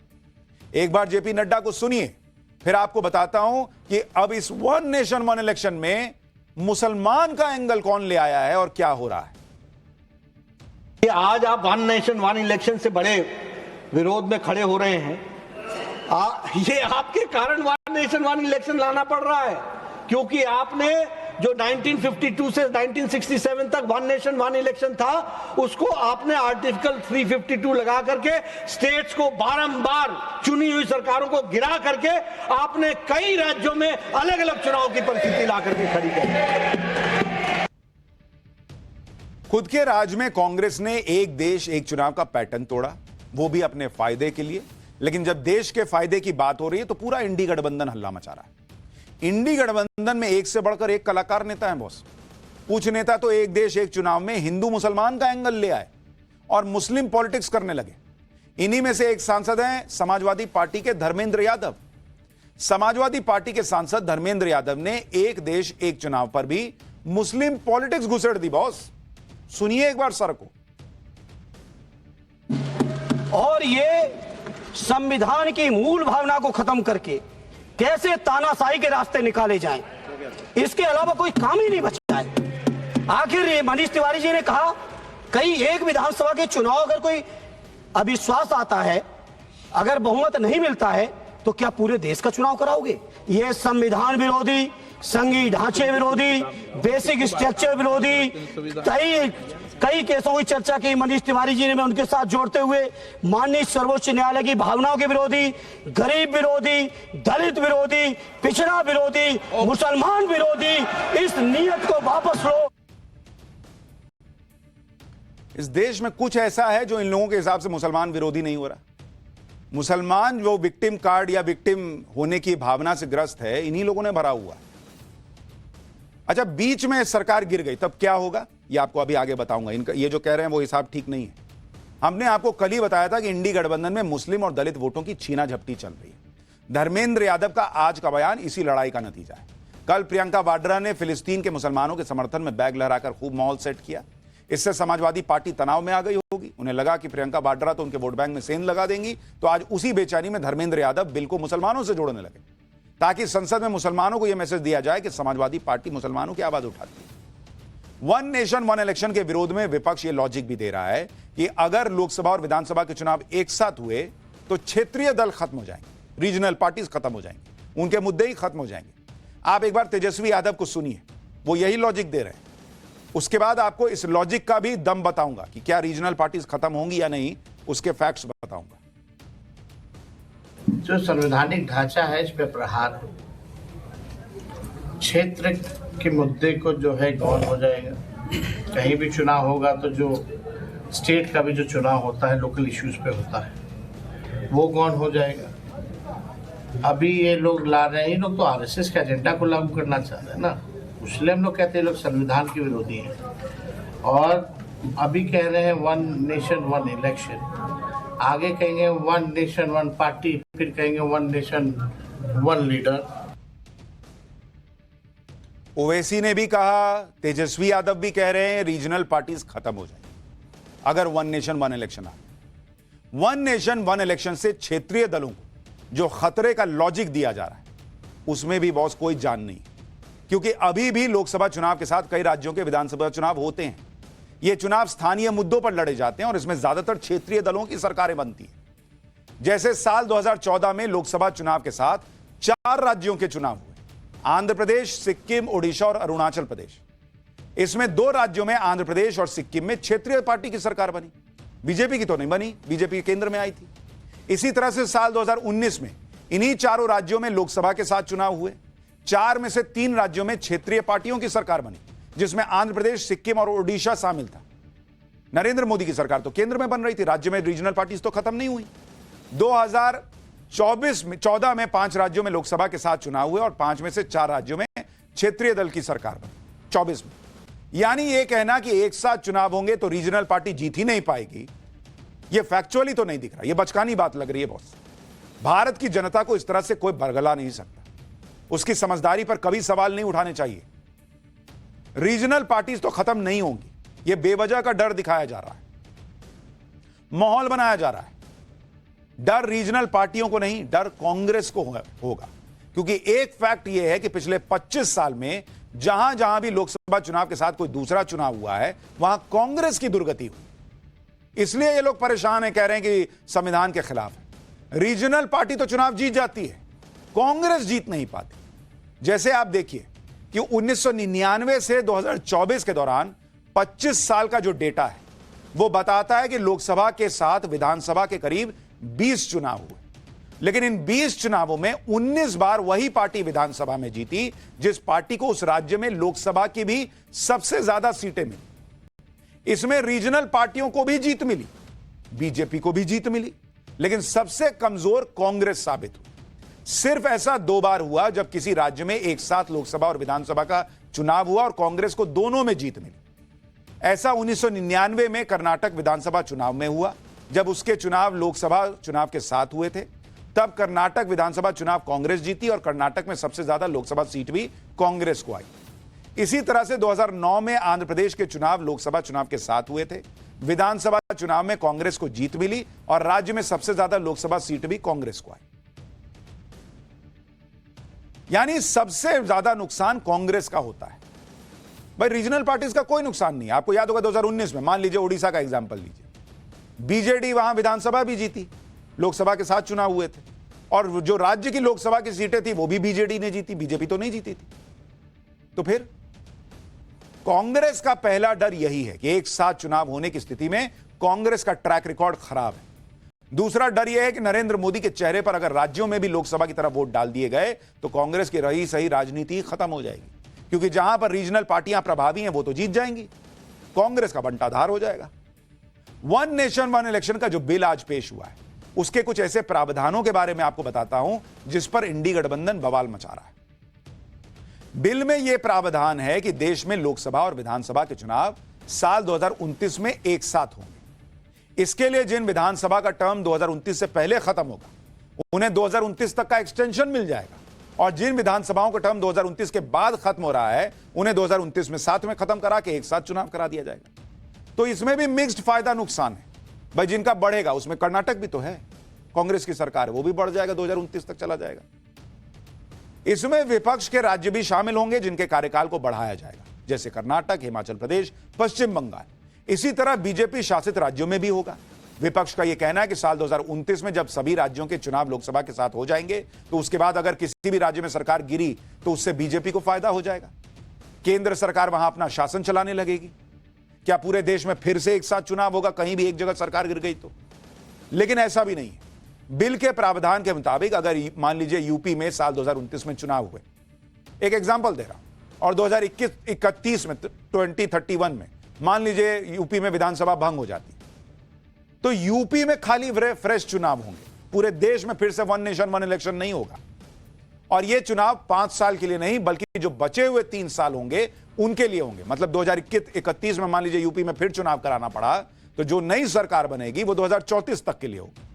एक बार जेपी नड्डा को सुनिए, फिर आपको बताता हूं कि अब इस वन नेशन वन इलेक्शन में मुसलमान का एंगल कौन ले आया है और क्या हो रहा है। कि आज आप वन नेशन वन इलेक्शन से बड़े विरोध में खड़े हो रहे हैं। ये आपके कारण वन नेशन वन इलेक्शन लाना पड़ रहा है, क्योंकि आपने जो 1952 से 1967 तक वन नेशन वन इलेक्शन था, उसको आपने आर्टिकल 352 लगा करके स्टेट्स को बारंबार चुनी हुई सरकारों को गिरा करके आपने कई राज्यों में अलग अलग चुनाव की परिस्थिति ला करके खड़ी कर। खुद के राज्य में कांग्रेस ने एक देश एक चुनाव का पैटर्न तोड़ा, वो भी अपने फायदे के लिए। लेकिन जब देश के फायदे की बात हो रही है तो पूरा इंडी गठबंधन हल्ला मचा रहा है। इंडी गठबंधन में एक से बढ़कर एक कलाकार नेता है बॉस। कुछ नेता तो एक देश एक चुनाव में हिंदू मुसलमान का एंगल ले आए और मुस्लिम पॉलिटिक्स करने लगे। इन्हीं में से एक सांसद हैं समाजवादी पार्टी के धर्मेंद्र यादव। समाजवादी पार्टी के सांसद धर्मेंद्र यादव ने एक देश एक चुनाव पर भी मुस्लिम पॉलिटिक्स घुसेड़ दी बॉस। सुनिए एक बार सर को। और ये संविधान की मूल भावना को खत्म करके कैसे तानाशाही के रास्ते निकाले जाएं, इसके अलावा कोई काम ही नहीं बचा है। आखिर ये मनीष तिवारी जी ने कहा, कई एक विधानसभा के चुनाव अगर कोई अविश्वास आता है, अगर बहुमत नहीं मिलता है, तो क्या पूरे देश का चुनाव कराओगे? ये संविधान विरोधी, संघीय ढांचे विरोधी, बेसिक स्ट्रक्चर विरोधी कई केसों की चर्चा की मनीष तिवारी जी ने, मैं उनके साथ जोड़ते हुए माननीय सर्वोच्च न्यायालय की भावनाओं के विरोधी, गरीब विरोधी, दलित विरोधी, पिछड़ा विरोधी, मुसलमान विरोधी, इस नीयत को वापस लो। इस देश में कुछ ऐसा है जो इन लोगों के हिसाब से मुसलमान विरोधी नहीं हो रहा। मुसलमान जो विक्टिम कार्ड या विक्टिम होने की भावना से ग्रस्त है, इन्हीं लोगों ने भरा हुआ है। अच्छा, बीच में सरकार गिर गई तब क्या होगा, ये आपको अभी आगे बताऊंगा। इनका ये जो कह रहे हैं वो हिसाब ठीक नहीं है। हमने आपको कल ही बताया था कि इंडी गठबंधन में मुस्लिम और दलित वोटों की छीना झपटी चल रही है। धर्मेंद्र यादव का आज का बयान इसी लड़ाई का नतीजा है। कल प्रियंका वाड्रा ने फिलिस्तीन के मुसलमानों के समर्थन में बैग लहराकर खूब माहौल सेट किया। इससे समाजवादी पार्टी तनाव में आ गई होगी। उन्हें लगा कि प्रियंका वाड्रा तो उनके वोट बैंक में सेंध लगा देंगी, तो आज उसी बेचैनी में धर्मेंद्र यादव बिल को मुसलमानों से जोड़ने लगे, ताकि संसद में मुसलमानों को यह मैसेज दिया जाए कि समाजवादी पार्टी मुसलमानों की आवाज उठाती है। वन नेशन वन इलेक्शन के विरोध में विपक्ष ये लॉजिक भी दे रहा है कि अगर लोकसभा और विधानसभा के चुनाव एक साथ हुए तो क्षेत्रीय दल खत्म हो जाएंगे, रीजनल पार्टीज खत्म हो जाएंगे, उनके मुद्दे ही खत्म हो जाएंगे। आप एक बार तेजस्वी यादव को सुनिए, वो यही लॉजिक दे रहे हैं। उसके बाद आपको इस लॉजिक का भी दम बताऊंगा कि क्या रीजनल पार्टीज खत्म होंगी या नहीं, उसके फैक्ट्स बताऊंगा। जो संवैधानिक ढांचा है इस पे प्रहार हो, क्षेत्र के मुद्दे को जो है गौन हो जाएगा। कहीं भी चुनाव होगा तो जो स्टेट का भी जो चुनाव होता है लोकल इश्यूज पे होता है, वो गौन हो जाएगा। अभी ये लोग ला रहे हैं, ये लोग तो आरएसएस के एजेंडा को लागू करना चाह रहे हैं ना, इसलिए हम लोग कहते हैं लोग संविधान के विरोधी हैं। और अभी कह रहे हैं वन नेशन वन इलेक्शन, आगे कहेंगे वन नेशन वन पार्टी, फिर कहेंगे one nation one leader. Owaisi ने भी कहा, तेजस्वी यादव भी कह रहे हैं रीजनल पार्टीज खत्म हो जाएंगी अगर वन नेशन वन इलेक्शन आ। वन नेशन वन इलेक्शन से क्षेत्रीय दलों को जो खतरे का लॉजिक दिया जा रहा है उसमें भी बॉस कोई जान नहीं, क्योंकि अभी भी लोकसभा चुनाव के साथ कई राज्यों के विधानसभा चुनाव होते हैं। ये चुनाव स्थानीय मुद्दों पर लड़े जाते हैं और इसमें ज्यादातर क्षेत्रीय दलों की सरकारें बनती हैं। जैसे साल 2014 में लोकसभा चुनाव के साथ 4 राज्यों के चुनाव हुए, आंध्र प्रदेश, सिक्किम, ओडिशा और अरुणाचल प्रदेश। इसमें 2 राज्यों में आंध्र प्रदेश और सिक्किम में क्षेत्रीय पार्टी की सरकार बनी, बीजेपी की तो नहीं बनी, बीजेपी केंद्र में आई थी। इसी तरह से साल 2019 में इन्हीं 4 राज्यों में लोकसभा के साथ चुनाव हुए। 4 में से 3 राज्यों में क्षेत्रीय पार्टियों की सरकार बनी, जिसमें आंध्र प्रदेश, सिक्किम और ओडिशा शामिल था। नरेंद्र मोदी की सरकार तो केंद्र में बन रही थी, राज्य में रीजनल पार्टीज तो खत्म नहीं हुई। 2014 में 5 राज्यों में लोकसभा के साथ चुनाव हुए और 5 में से 4 राज्यों में क्षेत्रीय दल की सरकार बनी 24 में। यानी यह कहना कि एक साथ चुनाव होंगे तो रीजनल पार्टी जीत ही नहीं पाएगी, यह फैक्चुअली तो नहीं दिख रहा, यह बचकानी बात लग रही है बॉस। भारत की जनता को इस तरह से कोई बरगला नहीं सकता, उसकी समझदारी पर कभी सवाल नहीं उठाने चाहिए। रीजनल पार्टीज तो खत्म नहीं होंगी, यह बेवजह का डर दिखाया जा रहा है, माहौल बनाया जा रहा है। डर रीजनल पार्टियों को नहीं, डर कांग्रेस को होगा, क्योंकि एक फैक्ट यह है कि पिछले 25 साल में जहां जहां भी लोकसभा चुनाव के साथ कोई दूसरा चुनाव हुआ है वहां कांग्रेस की दुर्गति हुई। इसलिए ये लोग परेशान हैं, कह रहे हैं कि संविधान के खिलाफ है। रीजनल पार्टी तो चुनाव जीत जाती है, कांग्रेस जीत नहीं पाती। जैसे आप देखिए कि 1999 से 2024 के दौरान 25 साल का जो डेटा है वो बताता है कि लोकसभा के साथ विधानसभा के करीब 20 चुनाव हुए, लेकिन इन 20 चुनावों में 19 बार वही पार्टी विधानसभा में जीती जिस पार्टी को उस राज्य में लोकसभा की भी सबसे ज्यादा सीटें मिली। इसमें रीजनल पार्टियों को भी जीत मिली, बीजेपी को भी जीत मिली, लेकिन सबसे कमजोर कांग्रेस साबित हुई। सिर्फ ऐसा 2 बार हुआ जब किसी राज्य में एक साथ लोकसभा और विधानसभा का चुनाव हुआ और कांग्रेस को दोनों में जीत मिली। ऐसा 1999 में कर्नाटक विधानसभा चुनाव में हुआ, जब उसके चुनाव लोकसभा चुनाव के साथ हुए थे। तब कर्नाटक विधानसभा चुनाव कांग्रेस जीती और कर्नाटक में सबसे ज्यादा लोकसभा सीट भी कांग्रेस को आई। इसी तरह से 2009 में आंध्र प्रदेश के चुनाव लोकसभा चुनाव के साथ हुए थे, विधानसभा चुनाव में कांग्रेस को जीत मिली और राज्य में सबसे ज्यादा लोकसभा सीट भी कांग्रेस को आई। यानी सबसे ज्यादा नुकसान कांग्रेस का होता है। भाई रीजनल पार्टीज का कोई नुकसान नहीं है। आपको याद होगा 2019 में, मान लीजिए ओडिशा का एग्जांपल लीजिए, बीजेडी वहां विधानसभा भी जीती, लोकसभा के साथ चुनाव हुए थे, और जो राज्य की लोकसभा की सीटें थी वो भी बीजेडी ने जीती, बीजेपी तो नहीं जीती थी। तो फिर कांग्रेस का पहला डर यही है कि एक साथ चुनाव होने की स्थिति में कांग्रेस का ट्रैक रिकॉर्ड खराब है। दूसरा डर यह है कि नरेंद्र मोदी के चेहरे पर अगर राज्यों में भी लोकसभा की तरफ वोट डाल दिए गए तो कांग्रेस की रही सही राजनीति खत्म हो जाएगी, क्योंकि जहां पर रीजनल पार्टियां प्रभावी हैं वो तो जीत जाएंगी, कांग्रेस का बंटाधार हो जाएगा। वन नेशन वन इलेक्शन का जो बिल आज पेश हुआ है उसके कुछ ऐसे प्रावधानों के बारे में आपको बताता हूं जिस पर इंडी गठबंधन बवाल मचा रहा है। बिल में यह प्रावधान है कि देश में लोकसभा और विधानसभा के चुनाव साल 2029 में एक साथ होंगे। इसके लिए जिन विधानसभा का टर्म 2029 से पहले खत्म होगा उन्हें 2029 तक का एक्सटेंशन मिल जाएगा, और जिन विधानसभाओं का टर्म 2029 के बाद खत्म हो रहा है उन्हें 2029 में साथ में खत्म करा के एक साथ चुनाव करा दिया जाएगा। तो इसमें भी मिक्स्ड फायदा नुकसान है भाई। जिनका बढ़ेगा उसमें कर्नाटक भी तो है, कांग्रेस की सरकार है, वो भी बढ़ जाएगा, 2029 तक चला जाएगा। इसमें विपक्ष के राज्य भी शामिल होंगे जिनके कार्यकाल को बढ़ाया जाएगा, जैसे कर्नाटक, हिमाचल प्रदेश, पश्चिम बंगाल। इसी तरह बीजेपी शासित राज्यों में भी होगा। विपक्ष का यह कहना है कि साल 2029 में जब सभी राज्यों के चुनाव लोकसभा के साथ हो जाएंगे तो उसके बाद अगर किसी भी राज्य में सरकार गिरी तो उससे बीजेपी को फायदा हो जाएगा। केंद्र सरकार वहां अपना शासन चलाने लगेगी। क्या पूरे देश में फिर से एक साथ चुनाव होगा कहीं भी एक जगह सरकार गिर गई तो? लेकिन ऐसा भी नहीं है। बिल के प्रावधान के मुताबिक अगर मान लीजिए यूपी में साल 2029 में चुनाव हुए, एक एग्जांपल दे रहा हूं, और 2021-31 में 2031 में मान लीजिए यूपी में विधानसभा भंग हो जाती, तो यूपी में खाली फ्रेश चुनाव होंगे। पूरे देश में फिर से वन नेशन वन इलेक्शन नहीं होगा। और यह चुनाव 5 साल के लिए नहीं बल्कि जो बचे हुए 3 साल होंगे उनके लिए होंगे। मतलब 2031 में मान लीजिए यूपी में फिर चुनाव कराना पड़ा तो जो नई सरकार बनेगी वो 2034 तक के लिए होगी।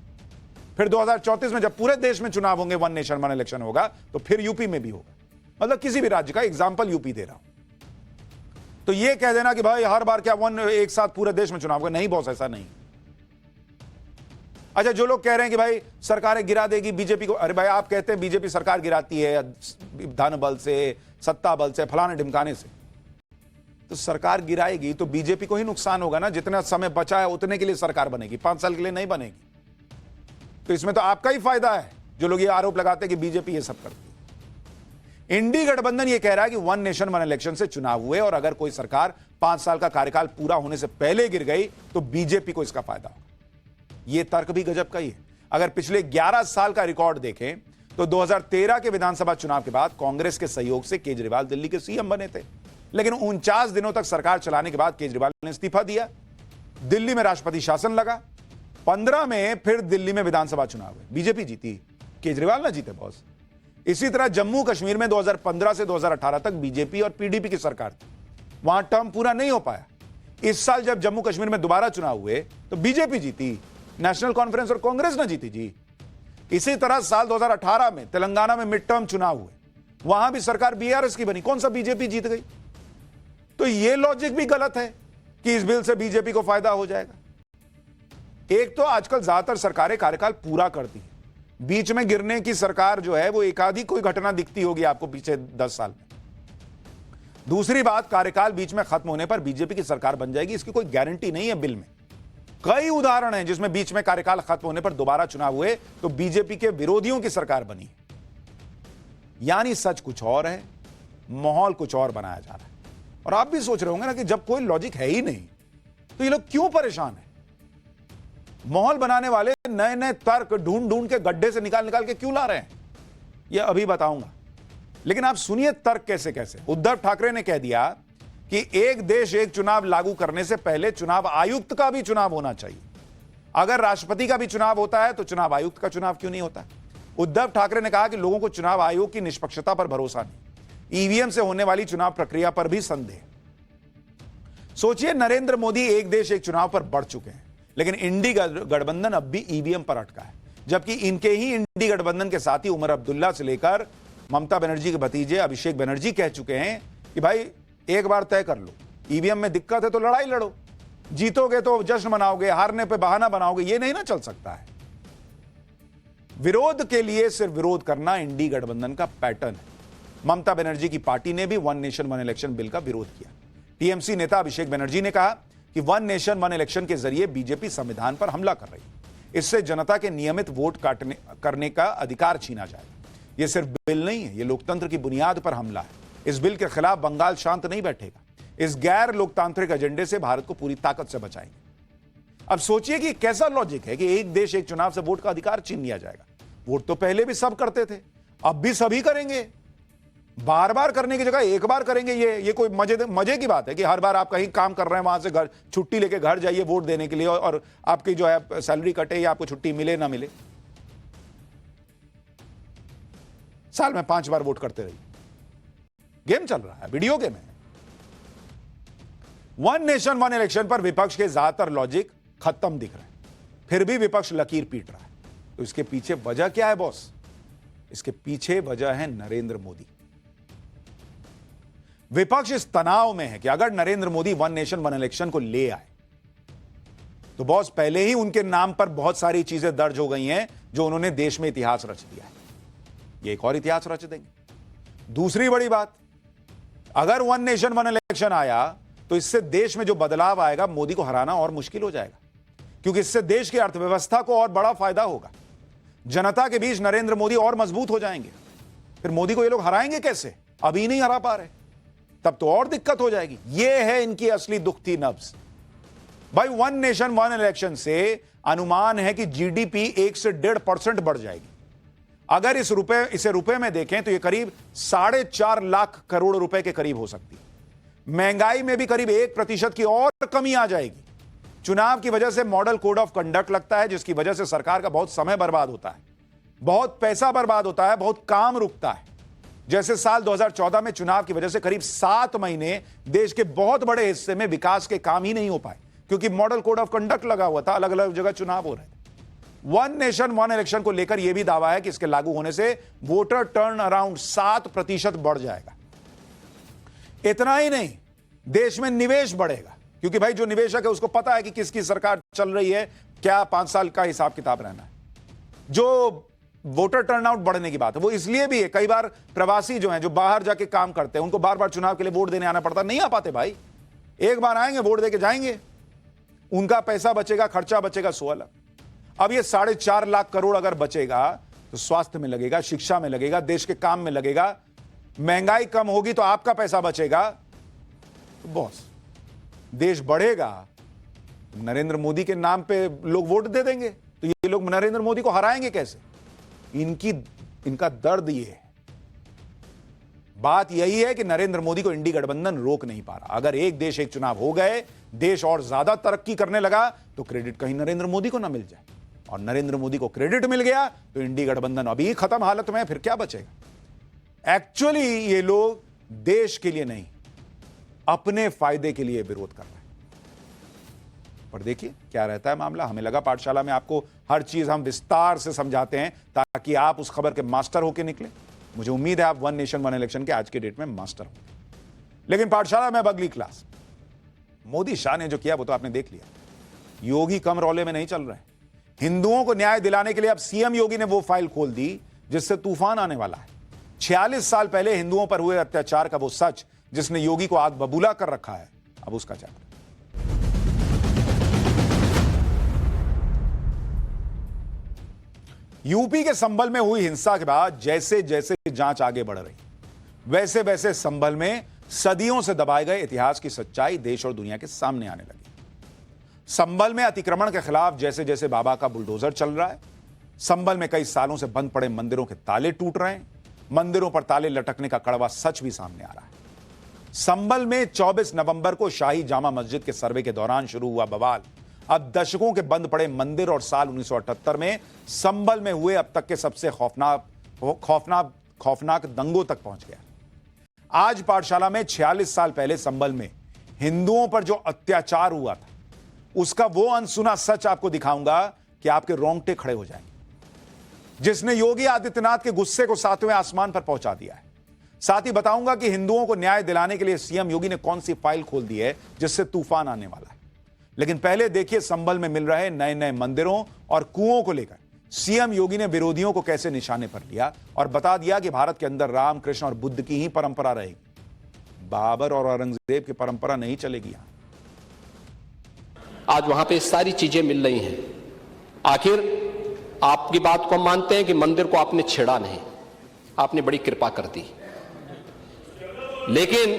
फिर 2034 में जब पूरे देश में चुनाव होंगे, वन नेशन वन इलेक्शन होगा, तो फिर यूपी में भी होगा। मतलब किसी भी राज्य का एग्जाम्पल यूपी दे रहा हूं। तो यह कह देना कि भाई हर बार क्या वन एक साथ पूरे देश में चुनाव होगा, नहीं बॉस, ऐसा नहीं। अच्छा, जो लोग कह रहे हैं कि भाई सरकारें गिरा देगी बीजेपी को, अरे भाई आप कहते हैं बीजेपी सरकार गिराती है धन बल से, सत्ता बल से, फलाने ढिमकाने से, तो सरकार गिराएगी तो बीजेपी को ही नुकसान होगा ना। जितना समय बचा है उतने के लिए सरकार बनेगी, 5 साल के लिए नहीं बनेगी। तो इसमें तो आपका ही फायदा है जो लोग ये आरोप लगाते हैं कि बीजेपी ये सब करती है। इंडी गठबंधन ये कह रहा है कि वन नेशन वन इलेक्शन से चुनाव हुए और अगर कोई सरकार 5 साल का कार्यकाल पूरा होने से पहले गिर गई तो बीजेपी को इसका फायदा होगा। यह तर्क भी गजब का ही है। अगर पिछले 11 साल का रिकॉर्ड देखें तो 2013 के विधानसभा चुनाव के बाद कांग्रेस के सहयोग से केजरीवाल दिल्ली के सीएम बने थे, लेकिन 49 दिनों तक सरकार चलाने के बाद केजरीवाल ने इस्तीफा दिया। दिल्ली में राष्ट्रपति शासन लगा। 15 में फिर दिल्ली में विधानसभा चुनाव हुए, बीजेपी जीती, केजरीवाल ना जीते बॉस। इसी तरह जम्मू कश्मीर में 2015 से 2018 तक बीजेपी और पीडीपी की सरकार थी, वहां टर्म पूरा नहीं हो पाया। इस साल जब जम्मू कश्मीर में दोबारा चुनाव हुए तो बीजेपी जीती, नेशनल कॉन्फ्रेंस और कांग्रेस ना जीती जी। इसी तरह साल 2018 में तेलंगाना में मिड टर्म चुनाव हुए, वहां भी सरकार बीआरएस की बनी, कौन सा बीजेपी जीत गई। तो यह लॉजिक भी गलत है कि इस बिल से बीजेपी को फायदा हो जाएगा। एक तो आजकल ज्यादातर सरकारें कार्यकाल पूरा करती हैं, बीच में गिरने की सरकार जो है वो एकाधिक कोई घटना दिखती होगी आपको पिछले 10 साल में। दूसरी बात, कार्यकाल बीच में खत्म होने पर बीजेपी की सरकार बन जाएगी, इसकी कोई गारंटी नहीं है बिल में। कई उदाहरण हैं जिसमें बीच में कार्यकाल खत्म होने पर दोबारा चुनाव हुए तो बीजेपी के विरोधियों की सरकार बनी। यानी सच कुछ और है, माहौल कुछ और बनाया जा रहा है। और आप भी सोच रहे होंगे ना कि जब कोई लॉजिक है ही नहीं तो ये लोग क्यों परेशान है। माहौल बनाने वाले नए नए तर्क ढूंढ ढूंढ के गड्ढे से निकाल निकाल के क्यों ला रहे हैं, ये अभी बताऊंगा। लेकिन आप सुनिए तर्क कैसे कैसे। उद्धव ठाकरे ने कह दिया कि एक देश एक चुनाव लागू करने से पहले चुनाव आयुक्त का भी चुनाव होना चाहिए। अगर राष्ट्रपति का भी चुनाव होता है तो चुनाव आयुक्त का चुनाव क्यों नहीं होता। उद्धव ठाकरे ने कहा कि लोगों को चुनाव आयोग की निष्पक्षता पर भरोसा नहीं, ईवीएम से होने वाली चुनाव प्रक्रिया पर भी संदेह। सोचिए, नरेंद्र मोदी एक देश एक चुनाव पर बढ़ चुके हैं, लेकिन इंडी गठबंधन अब भी ईवीएम पर अटका है, जबकि इनके ही इंडी गठबंधन के साथी उमर अब्दुल्ला से लेकर ममता बनर्जी के भतीजे अभिषेक बनर्जी कह चुके हैं कि भाई एक बार तय कर लो, ईवीएम में दिक्कत है तो लड़ाई लड़ो, जीतोगे तो जश्न मनाओगे, हारने पे बहाना बनाओगे, ये नहीं ना चल सकता है। विरोध के लिए सिर्फ विरोध करना इंडी गठबंधन का पैटर्न है। ममता बनर्जी की पार्टी ने भी one nation one election bill का विरोध किया। टीएमसी नेता अभिषेक बनर्जी ने कहा कि वन नेशन वन इलेक्शन के जरिए बीजेपी संविधान पर हमला कर रही है, इससे जनता के नियमित वोट करने का अधिकार छीना जाएगा। यह सिर्फ बिल नहीं है, यह लोकतंत्र की बुनियाद पर हमला है। इस बिल के खिलाफ बंगाल शांत नहीं बैठेगा। इस गैर लोकतांत्रिक एजेंडे से भारत को पूरी ताकत से बचाएंगे। अब सोचिए कि कैसा लॉजिक है कि एक देश एक चुनाव से वोट का अधिकार छीन लिया जाएगा। वोट तो पहले भी सब करते थे, अब भी सभी करेंगे। बार बार करने की जगह एक बार करेंगे। ये कोई मजे की बात है कि हर बार आप कहीं काम कर रहे हैं, वहां से घर छुट्टी लेके घर जाइए वोट देने के लिए, और आपकी जो है सैलरी कटे या आपको छुट्टी मिले ना मिले, साल में 5 बार वोट करते रहिए। गेम चल रहा है, वीडियो गेम है। वन नेशन वन इलेक्शन पर विपक्ष के ज्यादातर लॉजिक खत्म दिख रहे हैं। फिर भी विपक्ष लकीर पीट रहा है। तो इसके पीछे वजह क्या है बॉस? इसके पीछे वजह है नरेंद्र मोदी। विपक्ष इस तनाव में है कि अगर Narendra Modi one nation one election को ले आए तो बॉस पहले ही उनके नाम पर बहुत सारी चीजें दर्ज हो गई हैं जो उन्होंने देश में इतिहास रच दिया है। ये एक और इतिहास रच देंगे। दूसरी बड़ी बात, अगर वन नेशन वन इलेक्शन आया तो इससे देश में जो बदलाव आएगा, मोदी को हराना और मुश्किल हो जाएगा, क्योंकि इससे देश की अर्थव्यवस्था को और बड़ा फायदा होगा। जनता के बीच नरेंद्र मोदी और मजबूत हो जाएंगे। फिर मोदी को ये लोग हराएंगे कैसे? अभी नहीं हरा पा रहे, तब तो और दिक्कत हो जाएगी। ये है इनकी असली दुखती नब्ज। भाई वन नेशन वन इलेक्शन से अनुमान है कि जीडीपी 1 से 1.5% बढ़ जाएगी। अगर इसे रुपए में देखें तो यह करीब 4.5 लाख करोड़ रुपए के करीब हो सकती है। महंगाई में भी करीब 1% की और कमी आ जाएगी। चुनाव की वजह से मॉडल कोड ऑफ कंडक्ट लगता है, जिसकी वजह से सरकार का बहुत समय बर्बाद होता है, बहुत पैसा बर्बाद होता है, बहुत काम रुकता है। जैसे साल 2014 में चुनाव की वजह से करीब 7 महीने देश के बहुत बड़े हिस्से में विकास के काम ही नहीं हो पाए, क्योंकि मॉडल कोड ऑफ कंडक्ट लगा हुआ था, अलग अलग जगह चुनाव हो रहे थे। वन नेशन वन इलेक्शन को लेकर यह भी दावा है कि इसके लागू होने से वोटर टर्न अराउंड 7% बढ़ जाएगा। इतना ही नहीं, देश में निवेश बढ़ेगा, क्योंकि भाई जो निवेशक है उसको पता है कि किसकी सरकार चल रही है, क्या 5 साल का हिसाब किताब रहना है। जो वोटर टर्नआउट बढ़ने की बात है वो इसलिए भी है, कई बार प्रवासी जो हैं, जो बाहर जाके काम करते हैं, उनको बार बार चुनाव के लिए वोट देने आना पड़ता, नहीं आ पाते भाई। एक बार आएंगे, वोट देके जाएंगे, उनका पैसा बचेगा, खर्चा बचेगा, सो अलग। अब ये 4.5 लाख करोड़ अगर बचेगा तो स्वास्थ्य में लगेगा, शिक्षा में लगेगा, देश के काम में लगेगा। महंगाई कम होगी तो आपका पैसा बचेगा। तो बॉस, देश बढ़ेगा, नरेंद्र मोदी के नाम पे लोग वोट दे देंगे, तो ये लोग नरेंद्र मोदी को हराएंगे कैसे? इनका दर्द ये है। बात यही है कि नरेंद्र मोदी को इंडी गठबंधन रोक नहीं पा रहा। अगर एक देश एक चुनाव हो गए, देश और ज्यादा तरक्की करने लगा, तो क्रेडिट कहीं नरेंद्र मोदी को ना मिल जाए, और नरेंद्र मोदी को क्रेडिट मिल गया तो इंडी गठबंधन अभी खत्म हालत में है, फिर क्या बचेगा? एक्चुअली ये लोग देश के लिए नहीं, अपने फायदे के लिए विरोध कर रहे हैं। पर देखिए क्या रहता है मामला। हमें लगा पाठशाला में आपको हर चीज हम विस्तार से समझाते हैं ताकि आप उस खबर के मास्टर होकर निकले। मुझे उम्मीद है आप वन नेशन वन इलेक्शन के आज के डेट में मास्टर होंगे। लेकिन पाठशाला में अब अगली क्लास। मोदी शाह ने जो किया वो तो आपने देख लिया। योगी कम रौले में नहीं चल रहे। हिंदुओं को न्याय दिलाने के लिए अब सीएम योगी ने वो फाइल खोल दी जिससे तूफान आने वाला है। 46 साल पहले हिंदुओं पर हुए अत्याचार का वो सच जिसने योगी को आग बबूला कर रखा है, अब उसका चैप्टर। यूपी के संभल में हुई हिंसा के बाद जैसे जैसे जांच आगे बढ़ रही, वैसे वैसे संभल में सदियों से दबाए गए इतिहास की सच्चाई देश और दुनिया के सामने आने लगी। संभल में अतिक्रमण के खिलाफ जैसे जैसे बाबा का बुलडोजर चल रहा है, संभल में कई सालों से बंद पड़े मंदिरों के ताले टूट रहे हैं, मंदिरों पर ताले लटकने का कड़वा सच भी सामने आ रहा है। संभल में 24 नवंबर को शाही जामा मस्जिद के सर्वे के दौरान शुरू हुआ बवाल अब दशकों के बंद पड़े मंदिर और साल 1978 में संभल में हुए अब तक के सबसे खौफनाक दंगों तक पहुंच गया। आज पाठशाला में 46 साल पहले संभल में हिंदुओं पर जो अत्याचार हुआ था उसका वो अनसुना सच आपको दिखाऊंगा कि आपके रोंगटे खड़े हो जाएंगे, जिसने योगी आदित्यनाथ के गुस्से को 7वें आसमान पर पहुंचा दिया है। साथ ही बताऊंगा कि हिंदुओं को न्याय दिलाने के लिए सीएम योगी ने कौन सी फाइल खोल दी है जिससे तूफान आने वाला है। लेकिन पहले देखिए संभल में मिल रहे नए नए मंदिरों और कुओं को लेकर सीएम योगी ने विरोधियों को कैसे निशाने पर लिया और बता दिया कि भारत के अंदर राम, कृष्ण और बुद्ध की ही परंपरा रहेगी, बाबर और औरंगजेब की परंपरा नहीं चलेगी। यहां आज वहां पे सारी चीजें मिल रही हैं। आखिर आपकी बात को हम मानते हैं कि मंदिर को आपने छेड़ा नहीं, आपने बड़ी कृपा कर दी, लेकिन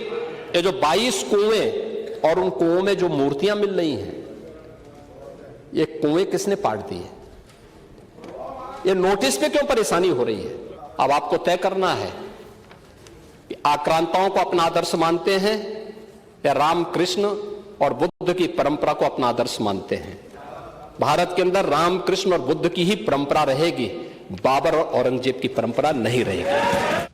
ये जो 22 कुएं और उन कुओं में जो मूर्तियां मिल रही हैं, ये कुएं किसने पाट दिए? ये नोटिस पे क्यों परेशानी हो रही है? अब आपको तय करना है कि आक्रांताओं को अपना आदर्श मानते हैं या राम, कृष्ण और बुद्ध की परंपरा को अपना आदर्श मानते हैं। भारत के अंदर राम, कृष्ण और बुद्ध की ही परंपरा रहेगी, बाबर और औरंगजेब की परंपरा नहीं रहेगी।